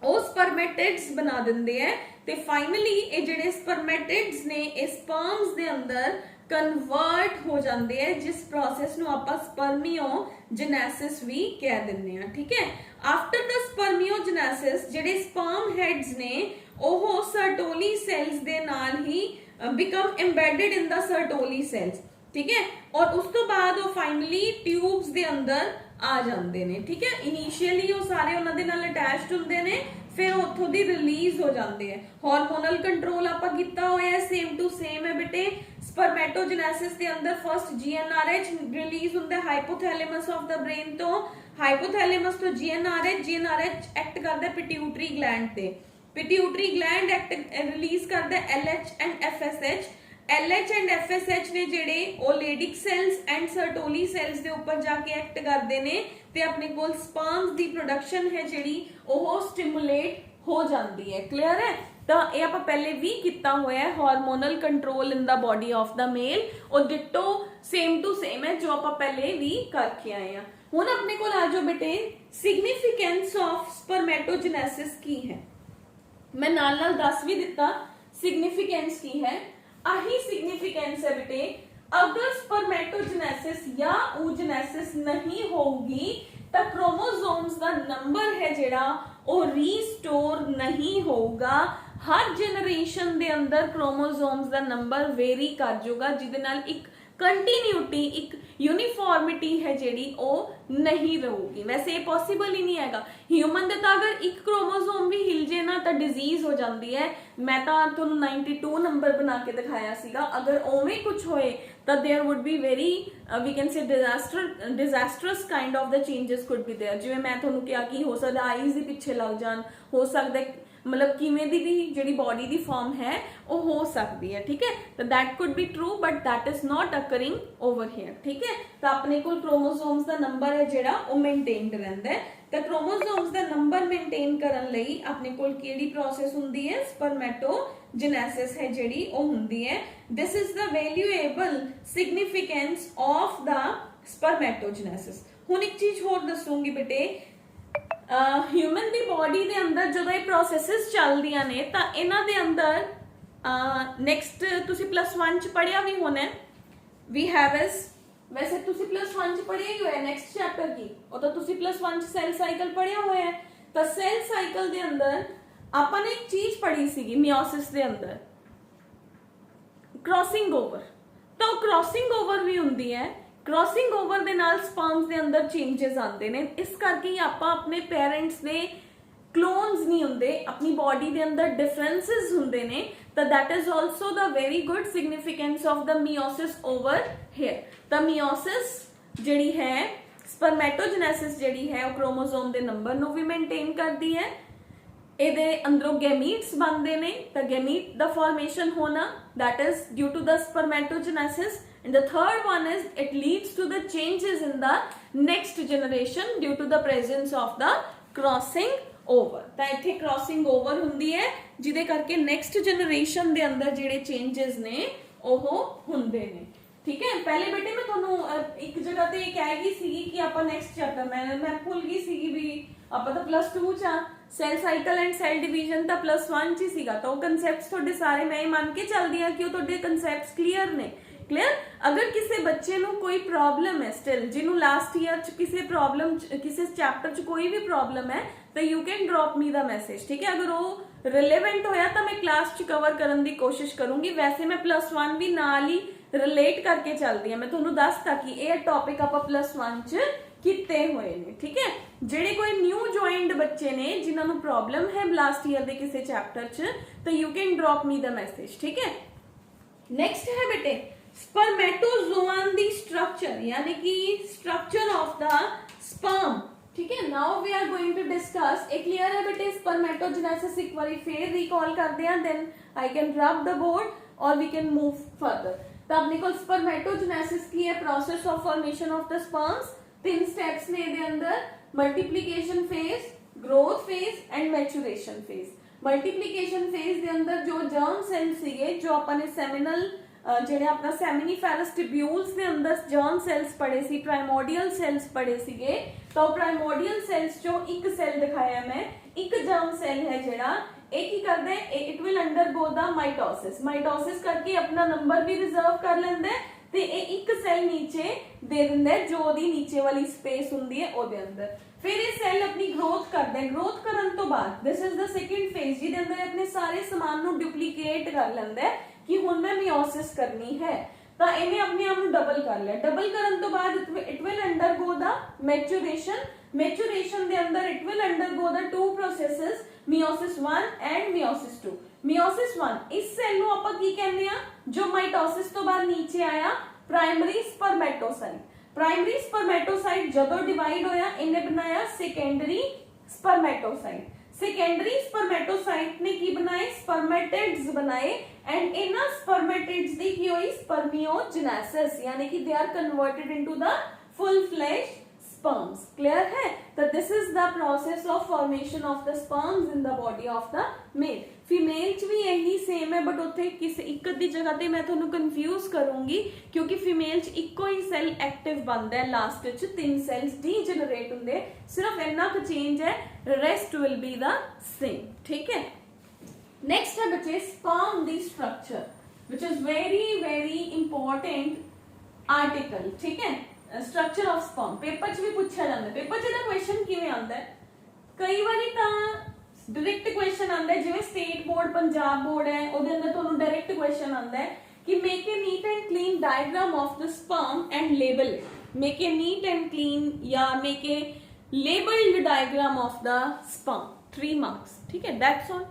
ਉਹ स्पर्मेटिड्स बना दिंदे हैं ते फाइनली ये जेड़े स्पर्मेटिड्स ने ये स्पर्म्स दे अंदर कन्वर्ट हो जाते हैं, जिस प्रोसेस नूं आपां स्पर्मियोजेनेसिस भी कह दिंदे हां। ठीक है, आफ्टर द स्पर्मियोजेनेसिस जेड़े स्पर्म हेड्स ने ओह सर्टोली सेल्स दे नाल he become embedded in the Sertoli cells. ठीक है, और उस तो बाद वो फाइनली ट्यूब्स दे अंदर आ जाते हैं। ठीक है, इनिशियली वो सारे उन्हां दे नाल अटैच्ड हुंदे ने, फिर उत्थों दी रिलीज हो जाते हैं। हार्मोनल कंट्रोल आपां कीता होया है, सेम टू सेम है बेटे। स्पर्मेटोजेनेसिस दे अंदर फर्स्ट GnRH रिलीज हुंदा है हाइपोथैलेमस ऑफ द ब्रेन तो, हाइपोथैलेमस तो GnRH एक्ट करदा है पिट्यूटरी ग्लैंड ते, पिट्यूटरी ग्लैंड एक्ट रिलीज करदा है LH and FSH। LH and FSH ने जेड़े ओ Leydig cells and Sertoli cells दे ऊपर जाके एक्ट करदे ने ते अपने कोल स्पर्म्स दी प्रोडक्शन है जेड़ी ओह स्टिमुलेट हो जाती है। क्लियर है? तो ये आप पहले भी किया हुआ है hormonal control in the body of the male, और डिटो सेम टू सेम है जो आप पहले भी करके आए हैं। हुण अपने को आ जाओ बेटे सिग्निफिकेंस ऑफ स्पर्मेटोजेनेसिस की है। मैं नाल नाल दस भी दिता सिग्निफिकेंस की है। आही सिग्निफिकेंस है बेटे, अगर स्पर्मेटोजेनेसिस या oogenesis नहीं होगी तो क्रोमोसोम्स का नंबर है जेड़ा वो रीस्टोर नहीं होगा। हर जनरेशन दे अंदर क्रोमोसोम्स का नंबर वेरी कर जाऊगा, जिदे नाल एक कंटिन्यूटी एक यूनीफॉर्मिटी है जिहड़ी वो नहीं रहूगी। वैसे ये पॉसीबल ही नहीं हैगा। ह्यूमन दे तां अगर एक क्रोमोसोम भी हिल जे ना तां डिजीज हो जाती है। मैं तुहानूं 92 नंबर बना के दिखाया सीगा। अगर उवें कुछ होए तां there would be very we can say disastrous kind of the changes could be there. जिवें मैं तुहानूं कहा कि हो सकदा आईज ही पिछे लग जान, हो सकदा मतलब किवें दी भी जिहड़ी बॉडी दी फॉर्म है वो हो सकती है। ठीक है, तो that could be true but that is not occurring over here. ठीक है, तो अपने कोल क्रोमोसोम्स दा नंबर है जिहड़ा वो मेनटेन्ड रहिंदा है। तो क्रोमोसोम्स दा नंबर मेनटेन करन लई अपने कोल किहड़ी प्रोसेस हुंदी है, स्पर्मेटोजेनेसिस है जिहड़ी वो हुंदी है। This is the valuable significance of the spermatogenesis. हुण एक चीज होर दसूंगी बेटे, ह्यूमन दी बॉडी दे अंदर जो ये प्रोसेसिस चलदियां ने तां इन्हां दे अंदर नेक्स्ट तुसी +1 च पढ़िया भी होना है, वी हैव इज वैसे तुसी +1 च पढ़िया ही होया नेक्स्ट चैप्टर की, और तो तुसी +1 च सेल साइकिल पढ़िया होया है। तो सेल साइकिल दे अंदर आपां ने एक चीज पढ़ी सीगी मियोसिस दे अंदर, क्रॉसिंग ओवर। तो क्रॉसिंग ओवर भी हुंदी है। क्रॉसिंग ओवर दे नाल स्पर्म्स दे अंदर चेंजेस आते ने, इस करके ही आपां अपने पेरेंट्स दे क्लोन्स नहीं हुंदे, अपनी बॉडी दे अंदर डिफरेंसेस हुंदे ने। तो that is also the very good significance of the meiosis over here. तो मियोसिस जिहड़ी है, स्पर्मेटोजेनेसिस जिहड़ी है वो क्रोमोसोम दे नंबर नूं भी मेनटेन करदी है। ਇਹਦੇ ਅੰਦਰੋਂ ਗੈਮੀਟਸ ਬਣਦੇ ਨੇ, ਤਾਂ ਗੈਮੀਟ ਦਾ ਫਾਰਮੇਸ਼ਨ ਹੋਣਾ that is due to the spermatogenesis, and the third one is it leads to the changes in the next generation due to the presence of the crossing over। ਤਾਂ ਇੱਥੇ crossing over ਹੁੰਦੀ ਹੈ ਜਿਹਦੇ ਕਰਕੇ next generation ਦੇ ਅੰਦਰ ਜਿਹੜੇ changes ਨੇ ਉਹ ਹੁੰਦੇ ਨੇ। ठीक है, पहले बेटे मैं ਤੁਹਾਨੂੰ एक जगह ਤੇ ਇਹ ਕਹਿ ਗਈ ਸੀਗੀ ਕਿ ਆਪਾਂ ਨੈਕਸਟ ਚੈਪਟਰ ਮੈਂ ਭੁੱਲ ਗਈ ਸੀਗੀ ਵੀ ਆਪਾਂ ਤਾਂ +2 ਚ ਆ, cell cycle and cell division ਤਾਂ +1 ਚ ਹੀ ਸੀਗਾ। ਤਾਂ ਉਹ ਕਨਸੈਪਟਸ ਤੁਹਾਡੇ ਸਾਰੇ ਮੈਂ ਮੰਨ ਕੇ ਚੱਲਦੀ ਆ ਕਿ ਉਹ ਤੁਹਾਡੇ ਕਨਸੈਪਟਸ ਕਲੀਅਰ ਨੇ। क्लियर, अगर किसी बच्चे ਨੂੰ कोई प्रॉब्लम है स्टिल, ਜਿਹਨੂੰ लास्ट ईयर ਚ ਕਿਸੇ प्रॉब्लम ਕਿਸੇ ਚੈਪਟਰ ਚ ਕੋਈ ਵੀ प्रॉब्लम है तो you can drop me the message। ठीक है, अगर वो रिलेवेंट होया तो मैं क्लास ਚ कवर करने की कोशिश करूंगी। वैसे मैं +1 भी नाल ही रिलेट करके चलती है। मैं ਤੁਹਾਨੂੰ ਦੱਸਤਾ कि ये टॉपिक ਆਪਾਂ +1 ਚ ਕੀਤੇ ਹੋਏ ਨੇ। ठीक है, ਜਿਹੜੇ ਕੋਈ ਨਿਊ ਜੁਆਇਨਡ ਬੱਚੇ ਨੇ ਜਿਨ੍ਹਾਂ ਨੂੰ ਪ੍ਰੋਬਲਮ ਹੈ ਲਾਸਟ ਈਅਰ ਦੇ ਕਿਸੇ ਚੈਪਟਰ ਚ, ਤਾਂ you can drop me the message। ठीक है, नेक्स्ट है बेटे स्पर्मेटोजोआन दी स्ट्रक्चर, यानी कि स्ट्रक्चर ऑफ द स्पर्म। ठीक है, now we are going to discuss. एक क्लियर है बेटे स्पर्मेटोजेनेसिस, एक बार फिर रिकॉल करते हैं, then I can rub the board और वी कैन मूव फर्दर। तो अपने को स्पर्मेटोजेनेसिस की है process of formation of the sperms. 3 steps ने दे अंदर multiplication phase, growth phase and maturation phase. Multiplication phase दे अंदर जो जर्म सेल सीगे, जो अपने सेमिनल ਜਿਹੜੇ ਆਪਣਾ ਸੈਮੀਨੀਫੈਰਸ ਟਿਬਿਊਲਸ ਦੇ ਅੰਦਰ ਜਰਮ ਸੈਲਸ ਪੜੇ ਸੀ, ਪ੍ਰਾਇਮੋਰਡੀਅਲ ਸੈਲਸ ਪੜੇ ਸੀਗੇ। ਤਾਂ ਪ੍ਰਾਇਮੋਰਡੀਅਲ ਸੈਲਸ ਚੋਂ ਇੱਕ ਸੈਲ ਦਿਖਾਇਆ ਮੈਂ, ਇੱਕ ਜਰਮ ਸੈਲ ਹੈ ਜਿਹੜਾ ਇਹ ਕੀ ਕਰਦਾ ਹੈ, ਇਟ ਵਿਲ ਅੰਡਰਗੋ ਦਾ ਮਾਈਟੋਸਿਸ। ਮਾਈਟੋਸਿਸ ਕਰਕੇ ਆਪਣਾ ਨੰਬਰ ਵੀ ਰਿਜ਼ਰਵ ਕਰ ਲੈਂਦਾ ਹੈ ਤੇ ਇਹ ਇੱਕ ਸੈਲ ਨੀਚੇ ਦੇ ਦਿੰਦਾ ਹੈ ਜੋ ਉਹਦੀ ਨੀਚੇ ਵਾਲੀ ਸਪੇਸ ਹੁੰਦੀ ਹੈ ਉਹਦੇ ਅੰਦਰ। ਫਿਰ ਇਹ ਸੈਲ ਆਪਣੀ ਗਰੋਥ ਕਰਦਾ ਹੈ। ਗਰੋਥ ਕਰਨ ਤੋਂ ਬਾਅਦ this is the second phase ਜਿਹਦੇ ਅੰਦਰ ਆਪਣੇ ਸਾਰੇ ਸਮਾਨ ਨੂੰ ਡੁਪਲੀਕੇਟ ਕਰ ਲੈਂਦਾ ਹੈ कि हुण मैं मियोसिस करनी है। तो इन्हें अपने आप डबल कर लिया। डबल करन तो बाद it will undergo the maturation. Maturation दे अंदर it will undergo the 2 processes, meiosis 1 and meiosis 2। Meiosis 1 इस सेल नु आपां की कहने आ जो माइटोसिस तो बाद नीचे आया, प्राइमरी स्पर्मेटोसाइट। प्राइमरी स्पर्मेटोसाइट जदों डिवाइड होया इन्हें बनाया सेकेंडरी स्पर्मेटोसाइट। सेकेंडरी स्पर्मेटोसाइट ने की बनाए, स्पर्मेटिड्स बनाए, एंड इन्हां स्पर्मेटिड्स दी की हुई स्पर्मियोजेनेसिस, यानी कि they are converted into the full fleshed sperms। Clear है? तो this is the process of formation of the sperms in the body of the male। Female च भी यही सेम है, बट उत्थे किसी एक अद्धी जगह ते मैं तुहानू कंफ्यूज करूंगी क्योंकि फीमेल च इक्को ही सेल एक्टिव बनता है, लास्ट च 3 सेल्स डीजनरेट होंदे, सिर्फ इन्ना क चेंज है, rest will be the same. ठीक है, नेक्स्ट है बच्चे sperm the structure, which is very very important article. ठीक है, स्ट्रक्चर ऑफ स्पर्म पेपर च भी पूछा जाता है। पेपर च क्वेश्चन किवें आंदा है, कई बारी तां डायरेक्ट क्वेश्चन आंदा है, जिवें स्टेट बोर्ड पंजाब बोर्ड है ਉਹਦੇ ਅੰਦਰ ਤੁਹਾਨੂੰ डायरेक्ट क्वेश्चन आंदा है कि make a neat and clean diagram of the sperm and label, make a neat and clean या make a labelled diagram of the sperm, 3 marks, ठीक है, दैट्स ऑल।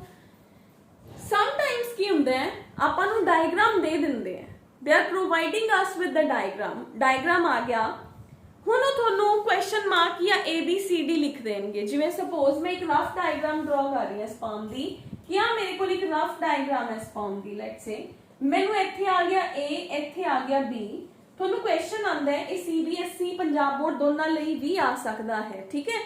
समटाइम्स की हुंदा है ਆਪਾਂ ਨੂੰ डायग्राम दे ਦਿੰਦੇ ਆ, they are providing us with the diagram आ गया, ਹੁਣ ਉਹ ਤੁਹਾਨੂੰ ਕੁਐਸਚਨ ਮਾਰਕ ਜਾਂ ABCD ਲਿਖ ਦੇਣਗੇ। ਜਿਵੇਂ ਸਪੋਜ਼ ਮੈਂ ਇੱਕ ਰਫ ਡਾਇਗਰਾਮ ਡਰਾ ਕਰ ਰਹੀ ਹਾਂ ਸਪਰਮ ਦੀ, ਕਿ ਆ ਮੇਰੇ ਕੋਲ ਇੱਕ ਰਫ ਡਾਇਗਰਾਮ ਹੈ ਸਪਰਮ ਦੀ, ਲੈਟਸ ਸੇ ਮੈਨੂੰ ਇੱਥੇ ਆ ਗਿਆ A, ਇੱਥੇ ਆ ਗਿਆ B, ਤੁਹਾਨੂੰ ਕੁਐਸਚਨ ਆਂਦਾ ਹੈ, ਇਹ CBSE ਪੰਜਾਬ ਬੋਰਡ ਦੋਨਾਂ ਲਈ ਵੀ ਆ ਸਕਦਾ ਹੈ, ਠੀਕ ਹੈ।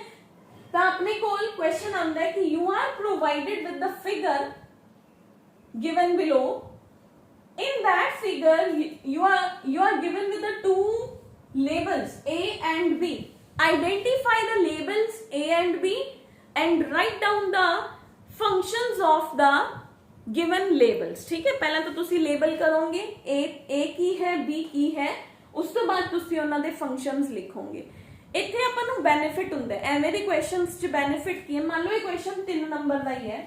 ਤਾਂ ਆਪਣੇ ਕੋਲ ਕੁਐਸਚਨ ਆਂਦਾ ਹੈ ਕਿ you are provided with the figure given below, in that figure you are given with the 2 labels A and B, identify the labels A and B and write down the functions of the given labels, ठीक है। पहला तो तुसी label करोगे A की है B की है, उस तो बाद तुसी उन्हां दे फंक्शंस लिखोगे। इत्थे आपां नूं बेनिफिट हुंदा है एवें दे क्वेश्चंस च, बेनिफिट की है, मान लो ये क्वेश्चन 3 नंबर दा ही है,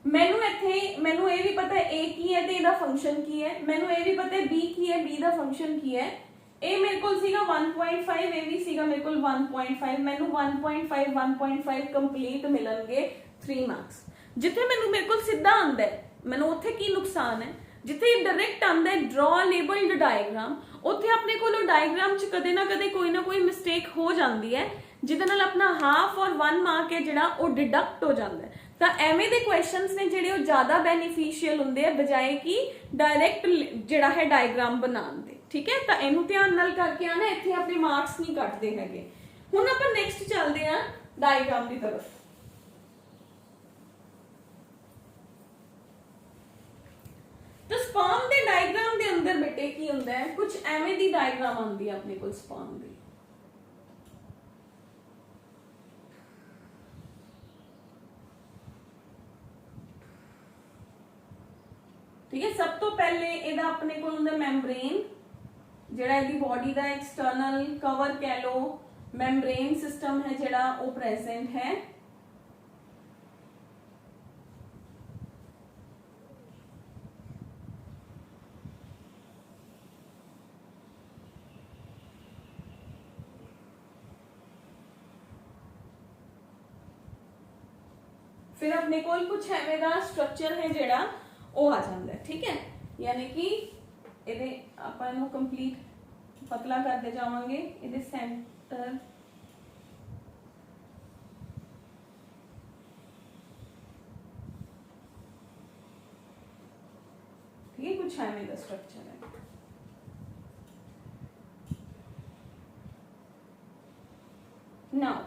मैनू ये भी पता है A की है तो ਇਹਦਾ फंक्शन की है, मैनू ये भी पता है B की है, B ਦਾ फंक्शन की है, ਇਹ ਮੇਰੇ ਕੋਲ ਸੀਗਾ 1.5, ਇਹ ਵੀ ਸੀਗਾ ਮੇਰੇ ਕੋਲ 1.5, ਮੈਨੂੰ 1.5 ਕੰਪਲੀਟ ਮਿਲਣਗੇ 3 ਮਾਰਕਸ। ਜਿੱਥੇ ਮੇਰੇ ਕੋਲ ਸਿੱਧਾ ਆਂਦਾ ਹੈ, ਮੈਨੂੰ ਉੱਥੇ ਕੀ ਨੁਕਸਾਨ ਹੈ, ਜਿੱਥੇ ਡਾਇਰੈਕਟ ਆਂਦਾ ਹੈ ਡਰਾ ਲੇਬਲਡ ਡਾਇਗਰਾਮ, ਉੱਥੇ ਆਪਣੇ ਕੋਲੋਂ ਡਾਇਗਰਾਮ 'ਚ ਕਦੇ ਨਾ ਕਦੇ ਕੋਈ ਨਾ ਕੋਈ ਮਿਸਟੇਕ ਹੋ ਜਾਂਦੀ ਹੈ, ਜਿਹਦੇ ਨਾਲ ਆਪਣਾ ਹਾਫ ਔਰ 1 ਮਾਰਕ ਹੈ ਜਿਹੜਾ ਉਹ ਡਿਡਕਟ ਹੋ ਜਾਂਦਾ ਹੈ। ਤਾਂ ਐਵੇਂ ਦੇ ਕੁਐਸਚਨਸ ਨੇ ਜਿਹੜੇ ਉਹ ਜ਼ਿਆਦਾ ਬੈਨੀਫੀਸ਼ੀਅਲ ਹੁੰਦੇ ਆ ਬਜਾਏ ਕਿ ਡਾਇਰੈਕਟ ਜਿਹੜਾ ਹੈ ਡਾਇਗਰਾਮ ਬਣਾਉਣ ਦੇ, ਠੀਕ ਹੈ। ਤਾਂ ਇਹਨੂੰ ਧਿਆਨ ਨਾਲ ਕਰਕੇ ਆਣਾ, ਇੱਥੇ ਆਪਣੇ ਮਾਰਕਸ ਨਹੀਂ ਕੱਟਦੇ ਹੈਗੇ। ਹੁਣ ਆਪਾਂ ਨੈਕਸਟ ਚੱਲਦੇ ਆ ਡਾਇਗਰਾਮ ਦੀ ਤਰਫ। ਤਾਂ ਸਪਰਮ ਦੇ ਡਾਇਗਰਾਮ ਦੇ ਅੰਦਰ ਬੇਟੇ ਕੀ ਹੁੰਦਾ ਹੈ, ਕੁਝ ਐਵੇਂ ਦੀ ਡਾਇਗਰਾਮ ਆਉਂਦੀ ਹੈ ਆਪਣੇ ਕੋਲ ਸਪਰਮ ਦੀ, ठीक है। सब तो पहले ਇਹਦਾ ਆਪਣੇ ਕੋਲ ਹੁੰਦਾ ਮੈਂਬ੍ਰੇਨ, ਜਿਹੜਾ ਇਹਦੀ ਬੋਡੀ ਦਾ ਐਕਸਟਰਨਲ ਕਵਰ ਕਹਿ ਲੋ, ਮੈਂਬ੍ਰੇਨ ਸਿਸਟਮ ਹੈ ਜਿਹੜਾ ਉਹ ਪ੍ਰੈਜ਼ੈਂਟ ਹੈ। फिर अपने कोल कुछ एवें दा स्ट्रक्चर है जेड़ा ਉਹ आ जाता है, ठीक है। यानी कि ਇਹਦੇ ਆਪਾਂ ਇਹਨੂੰ ਕੰਪਲੀਟ ਪਤਲਾ ਕਰਦੇ ਜਾਵਾਂਗੇ। ਇਹਦੇ ਸੈਂਟਰ ठीक है, कुछ एवें दा स्ट्रक्चर है। नाउ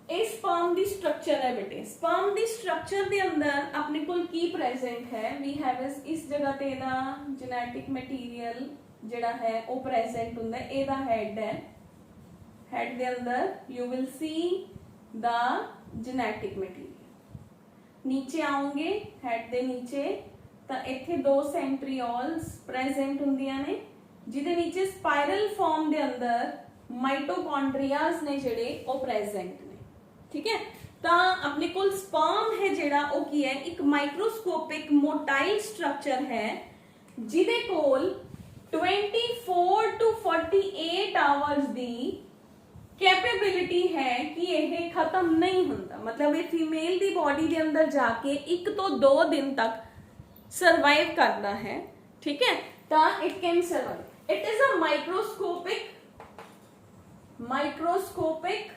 ਇਹ ਸਪਰਮ ਦੀ ਸਟਰਕਚਰ ਹੈ ਬੇਟੇ। ਸਪਰਮ ਦੀ ਸਟਰਕਚਰ ਦੇ ਅੰਦਰ ਆਪਣੇ ਕੋਲ ਕੀ ਪ੍ਰੈਜ਼ੈਂਟ ਹੈ, ਵੀ ਹੈਵ ਇਸ ਜਗ੍ਹਾ ਤੇ ਇਹਦਾ ਜੈਨੇਟਿਕ ਮਟੀਰੀਅਲ ਜਿਹੜਾ ਹੈ ਉਹ ਪ੍ਰੈਜ਼ੈਂਟ ਹੁੰਦਾ ਹੈ। ਇਹਦਾ ਹੈਡ ਹੈ, ਹੈਡ ਦੇ ਅੰਦਰ you will see the genetic material. ਨੀਚੇ ਆਉਂਗੇ ਹੈਡ ਦੇ ਨੀਚੇ ਤਾਂ ਇੱਥੇ 2 ਸੈਂਟਰੀਓਲਸ ਪ੍ਰੈਜ਼ੈਂਟ ਹੁੰਦੀਆਂ ਨੇ, ਜਿਹਦੇ ਨੀਚੇ ਸਪਾਇਰਲ ਫਾਰਮ ਦੇ ਅੰਦਰ ਮਾਈਟੋਕॉन्ड्रियाज ने ਜਿਹੜੇ ਉਹ ਪ੍ਰੈਜ਼ੈਂਟ ਨੇ, ठीक है। ਤਾਂ ਆਪਣੇ ਕੋਲ ਸਪਰਮ ਹੈ ਜਿਹੜਾ ਉਹ ਕੀ ਹੈ, ਇੱਕ ਮਾਈਕਰੋਸਕੋਪਿਕ ਮੋਟਾਈਲ ਸਟਰਕਚਰ ਹੈ, ਜਿਹਦੇ ਕੋਲ 24 to 48 ਆਵਰਸ ਦੀ कैपेबिलिटी है कि यह खत्म नहीं होता, मतलब ये फीमेल दी बॉडी के अंदर जाके 1 तो 2 दिन तक सर्वाइव करता है, ठीक है। तो it can survive, it is a microscopic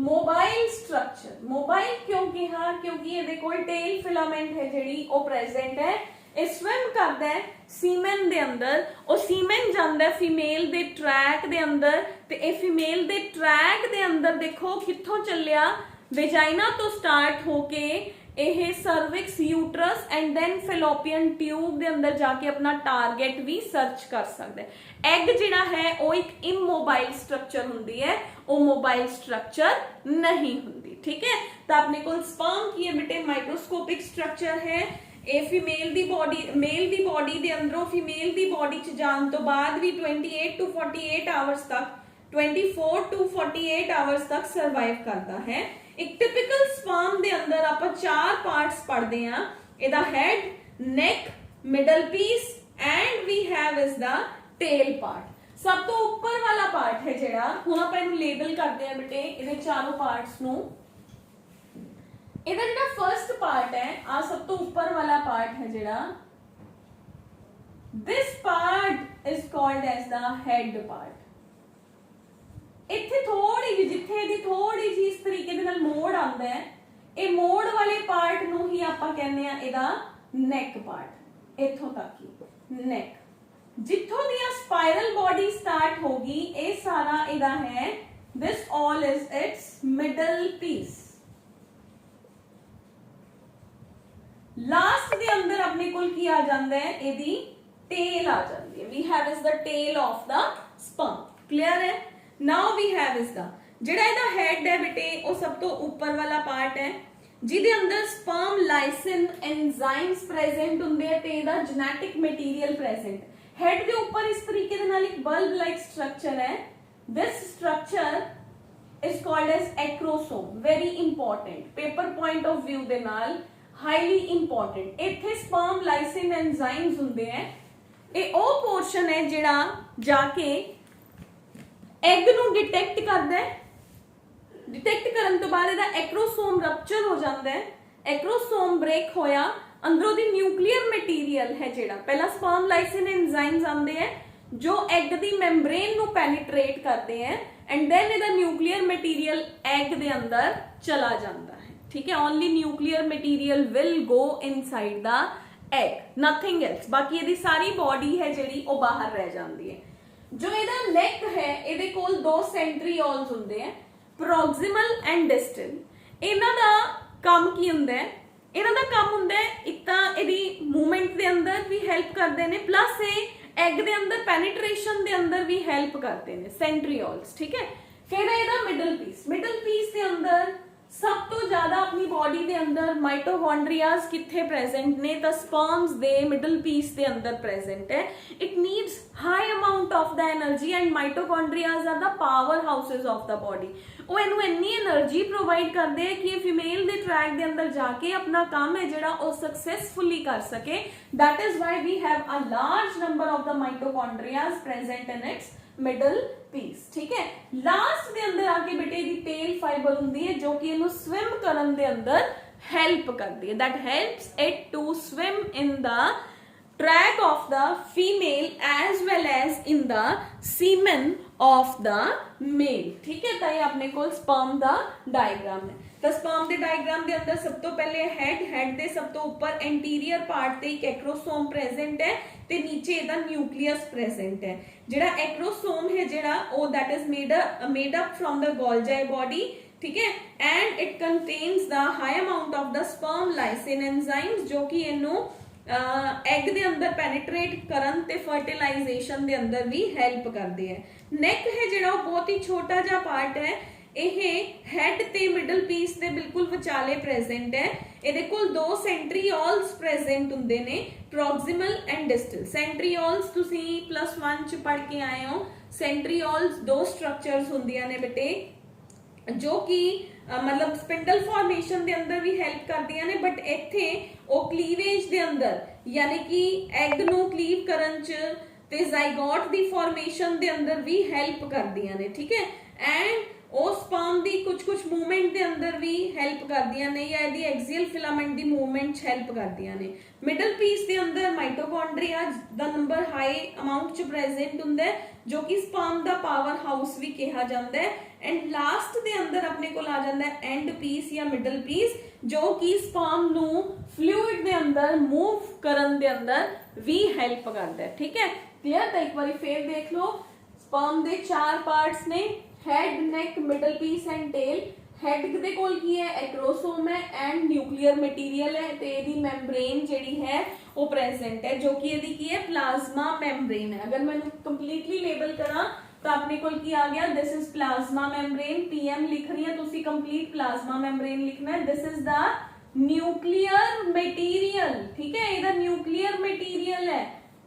mobile structure. Mobile क्यों कहा, क्योंकि ये कोई टेल फिलामेंट है जिहड़ी वो प्रेजेंट है, ਇਹ ਸਵਿਮ ਕਰਦਾ ਹੈ ਸੀਮਨ ਦੇ ਅੰਦਰ, ਉਹ ਸੀਮਨ ਜਾਂਦਾ ਫੀਮੇਲ ਦੇ ਟਰੈਕ ਦੇ ਅੰਦਰ, ਤੇ ਇਹ ਫੀਮੇਲ ਦੇ ਟਰੈਕ ਦੇ ਅੰਦਰ ਦੇਖੋ ਕਿੱਥੋਂ ਚੱਲਿਆ, वेजाइना तो स्टार्ट होके ਇਹ cervix uterus and then fallopian tube ਦੇ ਅੰਦਰ ਜਾ ਕੇ ਆਪਣਾ ਟਾਰਗੇਟ ਵੀ ਸਰਚ ਕਰ ਸਕਦਾ ਹੈ। ਐਗ ਜਿਹੜਾ ਹੈ ਉਹ ਇੱਕ ਇਮੋਬਾਈਲ ਸਟਰਕਚਰ ਹੁੰਦੀ ਹੈ, ਉਹ ਮੋਬਾਈਲ ਸਟਰਕਚਰ नहीं ਹੁੰਦੀ, ठीक है। ਤਾਂ ਆਪਣੇ ਕੋਲ ਸਪਰਮ ਕੀ ਹੈ ਬੇਟੇ, ਮਾਈਕਰੋਸਕੋਪਿਕ ਸਟਰਕਚਰ ਹੈ। ਇਹ ਫੀਮੇਲ ਦੀ ਬੋਡੀ, ਮੇਲ ਦੀ ਬੋਡੀ ਦੇ ਅੰਦਰੋਂ ਫੀਮੇਲ ਦੀ ਬੋਡੀ ਚ ਜਾਣ ਤੋਂ ਬਾਅਦ ਵੀ 28 to 48 ਆਵਰਸ ਤੱਕ 24 to 48 ਆਵਰਸ ਤੱਕ ਸਰਵਾਈਵ ਕਰਦਾ ਹੈ। ਇੱਕ ਟਿਪੀਕਲ ਸਪਰਮ ਦੇ ਅੰਦਰ ਆਪਾਂ 4 ਪਾਰਟਸ ਪੜ੍ਹਦੇ ਆ, ਇਹਦਾ head, neck, middle piece and we have is the tail part. सब तो ऊपर वाला पार्ट है जेड़ा हुण आपां इहनूं लेबल करदे आ बेटे इहदे चारों पार्ट्स नूं। इहदा जेड़ा फर्स्ट पार्ट है आ सब तो ऊपर वाला पार्ट है जेड़ा, this part is called as the head part। इत्थे थोड़ी जी जिथे इहदी थोड़ी जी इस तरीके दे नाल मोड़ आंदा है, ਇਹ ਮੋੜ ਵਾਲੇ ਪਾਰਟ ਨੂੰ ਹੀ ਆਪਾਂ ਕਹਿੰਦੇ ਆ ਇਹਦਾ ਨੈਕ ਪਾਰਟ। ਇੱਥੋਂ ਤੱਕ ਹੀ ਨੈਕ, ਜਿੱਥੋਂ ਦੀ ਆ ਸਪਾਈਰਲ ਬਾਡੀ ਸਟਾਰਟ ਹੋਗੀ ਇਹ ਸਾਰਾ ਇਹਦਾ ਹੈ, this all is its middle piece। Last ਦੇ ਅੰਦਰ ਆਪਣੇ ਕੋਲ ਕੀ ਆ ਜਾਂਦਾ ਹੈ, ਇਹਦੀ ਟੇਲ ਆ ਜਾਂਦੀ ਹੈ। we have is the tail of the sperm। clear ਹੈ। now we have is the ਜਿਹੜਾ ਇਹਦਾ ਹੈਡ ਹੈ ਬੇਟੇ ਉਹ ਸਭ ਤੋਂ ਉੱਪਰ ਵਾਲਾ ਪਾਰਟ ਹੈ ਜਿਹਦੇ ਅੰਦਰ ਸਪਰਮ ਲਾਈਸਿਨ ਐਂਜ਼ਾਈਮਸ ਪ੍ਰੈਜ਼ੈਂਟ ਹੁੰਦੇ ਆ ਤੇ ਇਹਦਾ ਜੈਨੇਟਿਕ ਮਟੀਰੀਅਲ ਪ੍ਰੈਜ਼ੈਂਟ। ਹੈਡ ਦੇ ਉੱਪਰ ਇਸ ਤਰੀਕੇ ਦੇ ਨਾਲ ਇੱਕ ਬਲਬ ਲਾਈਕ ਸਟਰਕਚਰ ਹੈ। this structure is called as acrosome। very important, paper point of view ਦੇ ਨਾਲ highly important। ਇੱਥੇ ਸਪਰਮ ਲਾਈਸਿਨ ਐਂਜ਼ਾਈਮਸ ਹੁੰਦੇ ਆ। ਇਹ ਉਹ ਪੋਰਸ਼ਨ ਹੈ ਜਿਹੜਾ ਜਾ ਕੇ ਐਗ ਨੂੰ ਡਿਟੈਕਟ ਕਰਦਾ ਹੈ। डिटेक्ट करन तो बाद इहदा एक्रोसोम रप्चर हो जाता है। एक्रोसोम ब्रेक होया, अंदरों दी न्यूक्लियर मटीरियल है जेड़ा पहला स्पर्म लाइसिन एंजाइम्स आंदे हैं जो एग दी मेम्ब्रेन नु पेनिट्रेट करते हैं एंड देन इहदा न्यूक्लियर मटीरियल एग दे अंदर चला जाता है। ठीक है, only nuclear material will go inside the egg, nothing else. बाकी इहदी सारी बॉडी है जेड़ी ओ बाहर रह जाती है। जो इहदा नेक है इहदे कोल दो सेंट्रियोल्स हुंदे हैं, ਪ੍ਰੋਗਜ਼ੀਮਲ ਐਂਡ ਡਿਸਟਲ। ਇਹਨਾਂ ਦਾ ਕੰਮ ਕੀ ਹੁੰਦਾ ਹੈ, ਇਹਨਾਂ ਦਾ ਕੰਮ ਹੁੰਦਾ ਹੈ ਇੱਕ ਤਾਂ ਇਹਦੀ ਮੂਵਮੈਂਟ ਦੇ ਅੰਦਰ ਵੀ ਹੈਲਪ ਕਰਦੇ ਨੇ, ਪਲੱਸ ਇਹ ਐਗ ਦੇ ਅੰਦਰ ਪੈਨੀਟ੍ਰੇਸ਼ਨ ਦੇ ਅੰਦਰ ਵੀ ਹੈਲਪ ਕਰਦੇ ਨੇ ਸੈਂਟਰੀਓਲਸ। ਠੀਕ ਹੈ। ਫਿਰ ਇਹਦਾ ਮਿਡਲ ਪੀਸ, ਮਿਡਲ ਪੀਸ ਦੇ ਅੰਦਰ ਸਭ ਤੋਂ ਜ਼ਿਆਦਾ ਆਪਣੀ ਬਾਡੀ ਦੇ ਅੰਦਰ ਮਾਈਟੋਕੌਂਡਰੀਆਸ ਕਿੱਥੇ ਪ੍ਰੈਜ਼ੈਂਟ ਨੇ ਤਾਂ ਸਪਰਮਸ ਦੇ ਮਿਡਲ ਪੀਸ ਦੇ ਅੰਦਰ ਪ੍ਰੈਜ਼ੈਂਟ ਹੈ। It needs high amount of the energy and mitochondrias are the power houses of the body. ਉਹ ਇਹਨੂੰ ਇੰਨੀ એનર્ਜੀ ਪ੍ਰੋਵਾਈਡ ਕਰਦੇ ਹੈ ਕਿ ਇਹ ਫੀਮੇਲ ਦੇ ਟਰੈਕ ਦੇ ਅੰਦਰ ਜਾ ਕੇ ਆਪਣਾ ਕੰਮ ਹੈ ਜਿਹੜਾ ਉਹ ਸਕਸੈਸਫੁਲੀ ਕਰ ਸਕੇ। that is why we have a large number of the mitochondrias present in its middle piece। ठीक है। लास्ट ਦੇ ਅੰਦਰ ਆ ਕੇ ਬੇਟੇ ਦੀ ਟੇਲ ਫਾਈਬਰ ਹੁੰਦੀ ਹੈ ਜੋ ਕਿ ਇਹਨੂੰ ਸਵਿਮ ਕਰਨ ਦੇ ਅੰਦਰ ਹੈਲਪ ਕਰਦੀ ਹੈ। that helps it to swim in the track of the female as well as in the semen of the male। ठीक है। ਤਾਂ ਇਹ ਆਪਣੇ ਕੋਲ ਸਪਰਮ ਦਾ ਡਾਇਗਰਾਮ ਹੈ। ਤਾਂ ਸਪਰਮ ਦੇ ਡਾਇਗਰਾਮ ਦੇ ਅੰਦਰ ਸਭ ਤੋਂ ਪਹਿਲੇ ਹੈਡ ਦੇ ਸਭ ਤੋਂ ਉੱਪਰ ਐਂਟੀਰੀਅਰ ਪਾਰਟ ਤੇ ਇੱਕ ਐਕਰੋਸੋਮ ਪ੍ਰੈਜ਼ੈਂਟ ਹੈ ਤੇ ਨੀਚੇ ਇਹਦਾ ਨਿਊਕਲੀਅਸ ਪ੍ਰੈਜ਼ੈਂਟ ਹੈ। ਜਿਹੜਾ ਐਕਰੋਸੋਮ ਹੈ ਜਿਹੜਾ ਉਹ that is made up from the Golgi body। ठीक है। and it contains the high amount of the sperm lysin enzymes ਜੋ ਕਿ ਇਹਨੂੰ ਐਗ ਦੇ ਅੰਦਰ ਪੈਨੀਟ੍ਰੇਟ ਕਰਨ ਤੇ ਫਰਟੀਲਾਈਜੇਸ਼ਨ ਦੇ ਅੰਦਰ ਵੀ ਹੈਲਪ ਕਰਦੇ ਹੈ। ਨੈਕ ਹੈ ਜਿਹੜਾ ਉਹ ਬਹੁਤ ਹੀ ਛੋਟਾ ਜਿਹਾ ਪਾਰਟ ਹੈ। ਇਹ ਹੈਡ ਤੇ ਮਿਡਲ ਪੀਸ ਦੇ ਬਿਲਕੁਲ ਵਿਚਾਲੇ ਪ੍ਰੈਜ਼ੈਂਟ ਹੈ। ਇਹਦੇ ਕੋਲ ਦੋ ਸੈਂਟਰੀਓਲਸ ਪ੍ਰੈਜ਼ੈਂਟ ਹੁੰਦੇ ਨੇ, ਪ੍ਰੋਗਜ਼ੀਮਲ ਐਂਡ ਡਿਸਟਲ। ਸੈਂਟਰੀਓਲਸ ਤੁਸੀਂ +1 ਚ ਪੜ੍ਹ ਕੇ ਆਏ ਹੋ। ਸੈਂਟਰੀਓਲਸ ਦੋ ਸਟਰਕਚਰਸ ਹੁੰਦੀਆਂ ਨੇ ਬੇਟੇ ਜੋ ਕਿ मतलब स्पिंडल फॉर्मेशन दे अंदर भी हेल्प करदियां ने, बट इत्थे ओ क्लीवेज दे अंदर यानी कि एग नू क्लीव करन च ते जाइगोट दी फॉर्मेशन दे अंदर भी हेल्प करदियां ने। ठीक है। एंड ओ स्पर्म दी कुछ मूवमेंट दे अंदर भी हेल्प करदियां ने या इहदी एक्सियल फिलामेंट दी मूवमेंट हेल्प करदियां ने। मिडल पीस दे अंदर माइटोकॉन्ड्रिया दा नंबर हाई अमाउंट च प्रेजेंट हुंदा है जो कि स्पर्म दा पावर हाउस भी कहा जाता है। एंड लास्ट दे अंदर अपने को आ जाता है एंड पीस या मिडल पीस जो कि स्पर्म नू फ्लूइड दे अंदर मूव करन दे अंदर भी हेल्प करता है। ठीक है। क्लियर। तो एक बार फिर देख लो, स्पर्म दे 4 पार्ट्स ने, head, neck, middle piece and tail. Head दे कोल की है एक्रोसोम है एंड न्यूक्लियर मटीरियल है ते एदी मेम्ब्रेन जेडी है वो प्रेजेंट है जो कि एदी की है प्लाज्मा मेम्ब्रेन है। अगर मैं कंप्लीटली लेबल करा तो अपने कोल की आ गया, this is plasma membrane. PM लिख रही है तुसी कंप्लीट प्लाज्मा मेम्ब्रेन लिखना है। This is the nuclear material. ठीक है। एदा न्यूक्लियर मटीरियल है,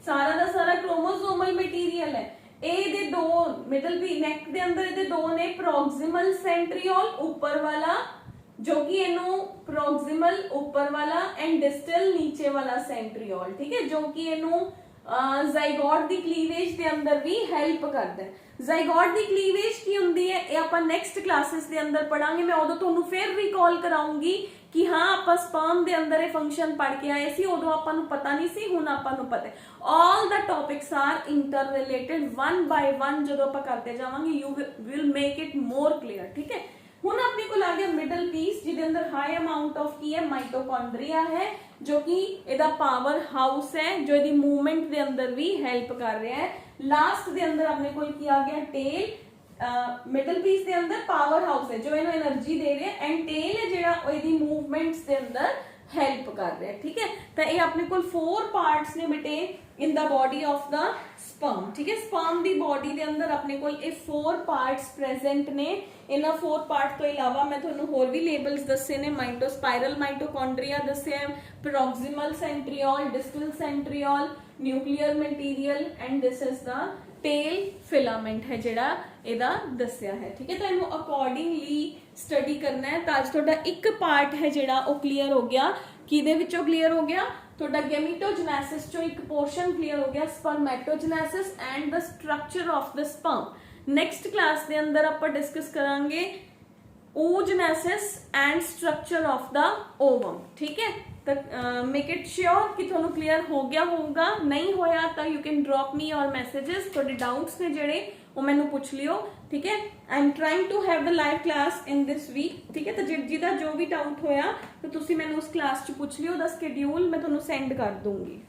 सारा दा सारा क्रोमोसोमल मटीरियल है। ਇਹਦੇ ਦੋ ਮਿਡਲ ਵੀ ਨੈਕ ਦੇ ਅੰਦਰ ਇਹਦੇ ਦੋ ਨੇ, ਪ੍ਰੋਗਜ਼ੀਮਲ ਸੈਂਟਰੀਓਲ ਉੱਪਰ ਵਾਲਾ जो कि इनू प्रोक्सिमल ऊपर वाला एंड डिस्टल नीचे वाला सेंट्रियोल, ठीक है, जो कि इनू ਜ਼ਾਈਗੋਟ ਦੀ ਕਲੀਵੇਜ ਦੇ ਅੰਦਰ ਵੀ ਹੈਲਪ ਕਰਦਾ ਹੈ। ਜ਼ਾਈਗੋਟ ਦੀ ਕਲੀਵੇਜ ਕੀ ਹੁੰਦੀ ਹੈ ਇਹ ਆਪਾਂ ਨੈਕਸਟ ਕਲਾਸਿਸ ਦੇ ਅੰਦਰ ਪੜਾਂਗੇ। ਮੈਂ ਉਦੋਂ ਤੁਹਾਨੂੰ ਫਿਰ ਰੀਕਾਲ ਕਰਾਉਂਗੀ ਕਿ ਹਾਂ ਆਪਾਂ ਸਪਰਮ ਦੇ ਅੰਦਰ ਇਹ ਫੰਕਸ਼ਨ ਪੜ ਕੇ ਆਏ ਸੀ, ਉਦੋਂ ਆਪਾਂ ਨੂੰ ਪਤਾ ਨਹੀਂ ਸੀ, ਹੁਣ ਆਪਾਂ ਨੂੰ ਪਤਾ ਹੈ। All the topics are interrelated, one by one ਜਦੋਂ ਆਪਾਂ ਕਰਦੇ ਜਾਵਾਂਗੇ you will make it more clear, ਠੀਕ ਹੈ। ਹੁਣ ਆਪਣੇ ਕੋਲ ਆ ਗਿਆ ਮਿਡਲ ਪੀਸ ਜਿਹਦੇ ਅੰਦਰ ਹਾਈ ਅਮਾਉਂਟ ਆਫ ਕੀ ਹੈ ਮਾਈਟੋਕॉन्ड्रिया है जो कि ਇਹਦਾ ਪਾਵਰ ਹਾਊਸ ਹੈ ਜੋ ਇਹਦੀ ਮੂਵਮੈਂਟ ਦੇ ਅੰਦਰ ਵੀ ਹੈਲਪ ਕਰ ਰਿਹਾ ਹੈ। ਲਾਸਟ ਦੇ ਅੰਦਰ ਆਪਣੇ ਕੋਲ ਕੀ ਆ ਗਿਆ ਟੇਲ। ਮਿਡਲ ਪੀਸ ਦੇ ਅੰਦਰ ਪਾਵਰ ਹਾਊਸ ਹੈ ਜੋ ਇਹਨੂੰ એનર્ਜੀ ਦੇ ਰਿਹਾ ਐਂਡ ਟੇਲ ਹੈ ਜਿਹੜਾ ਉਹ ਇਹਦੀ ਮੂਵਮੈਂਟਸ ਦੇ ਅੰਦਰ ਹੈਲਪ ਕਰ ਰਿਹਾ, ਠੀਕ ਹੈ। ਤਾਂ ਇਹ ਆਪਣੇ ਕੋਲ 4 ਪਾਰਟਸ ਨੇ ਬੇਟੇ ਇਨ ਦਾ ਬੋਡੀ ਆਫ ਦਾ ਸਪਰਮ, ਠੀਕ ਹੈ। ਸਪਰਮ ਦੀ ਬੋਡੀ ਦੇ ਅੰਦਰ ਆਪਣੇ ਕੋਲ ਇਹ 4 ਪਾਰਟਸ ਪ੍ਰੈਜ਼ੈਂਟ ਨੇ। ਇਹਨਾਂ 4 ਪਾਰਟ ਤੋਂ ਇਲਾਵਾ ਮੈਂ ਤੁਹਾਨੂੰ ਹੋਰ ਵੀ ਲੇਬਲਸ ਦੱਸੇ ਨੇ, ਮਾਈਟੋਸਪਾਇਰਲ ਮਾਈਟੋਕॉन्ड्रिया ਦੱਸਿਆ, proximal centriole, distal centriole, nuclear material and this is the tail filament ਹੈ ਜਿਹੜਾ ਇਹਦਾ ਦੱਸਿਆ ਹੈ, ਠੀਕ ਹੈ। ਤਾਂ ਇਹਨੂੰ ਅਕੋਰਡਿੰਗਲੀ ਸਟੱਡੀ ਕਰਨਾ ਹੈ। ਤਾਂ ਅੱਜ ਤੁਹਾਡਾ ਇੱਕ ਪਾਰਟ ਹੈ ਜਿਹੜਾ ਉਹ ਕਲੀਅਰ ਹੋ ਗਿਆ। ਕਿਹਦੇ ਵਿੱਚੋਂ ਕਲੀਅਰ ਹੋ ਗਿਆ? ਤੁਹਾਡਾ ਗੈਮੀਟੋਜਨੈਸਿਸ ਚੋਂ ਇੱਕ ਪੋਰਸ਼ਨ ਕਲੀਅਰ ਹੋ ਗਿਆ, spermatogenesis and the structure of the sperm. Next class ਦੇ ਅੰਦਰ ਆਪਾਂ ਡਿਸਕਸ ਕਰਾਂਗੇ oogenesis and structure of the ovum, ਠੀਕ ਹੈ। ਤਾਂ ਮੇਕ ਇਟ श्योर ਕਿ ਤੁਹਾਨੂੰ ਕਲੀਅਰ ਹੋ ਗਿਆ ਹੋਊਗਾ। ਨਹੀਂ ਹੋਇਆ ਤਾਂ ਯੂ ਕੈਨ ਡ੍ਰੌਪ ਮੀ ਔਰ ਮੈਸੇजेस, ਤੁਹਾਡੇ ਡਾਊਟਸ ਨੇ ਜਿਹੜੇ ਉਹ ਮੈਨੂੰ ਪੁੱਛ ਲਿਓ, ਠੀਕ ਹੈ। I am trying to have the live class in this week, ਠੀਕ ਹੈ। ਤਾਂ ਜਿਹਦਾ ਜੋ ਵੀ ਡਾਊਟ ਹੋਇਆ ਤਾਂ ਤੁਸੀਂ ਮੈਨੂੰ ਉਸ ਕਲਾਸ 'ਚ ਪੁੱਛ ਲਿਓ। ਦਾ ਸ਼ਡਿਊਲ ਮੈਂ ਤੁਹਾਨੂੰ ਸੈਂਡ ਕਰ ਦੂੰਗੀ।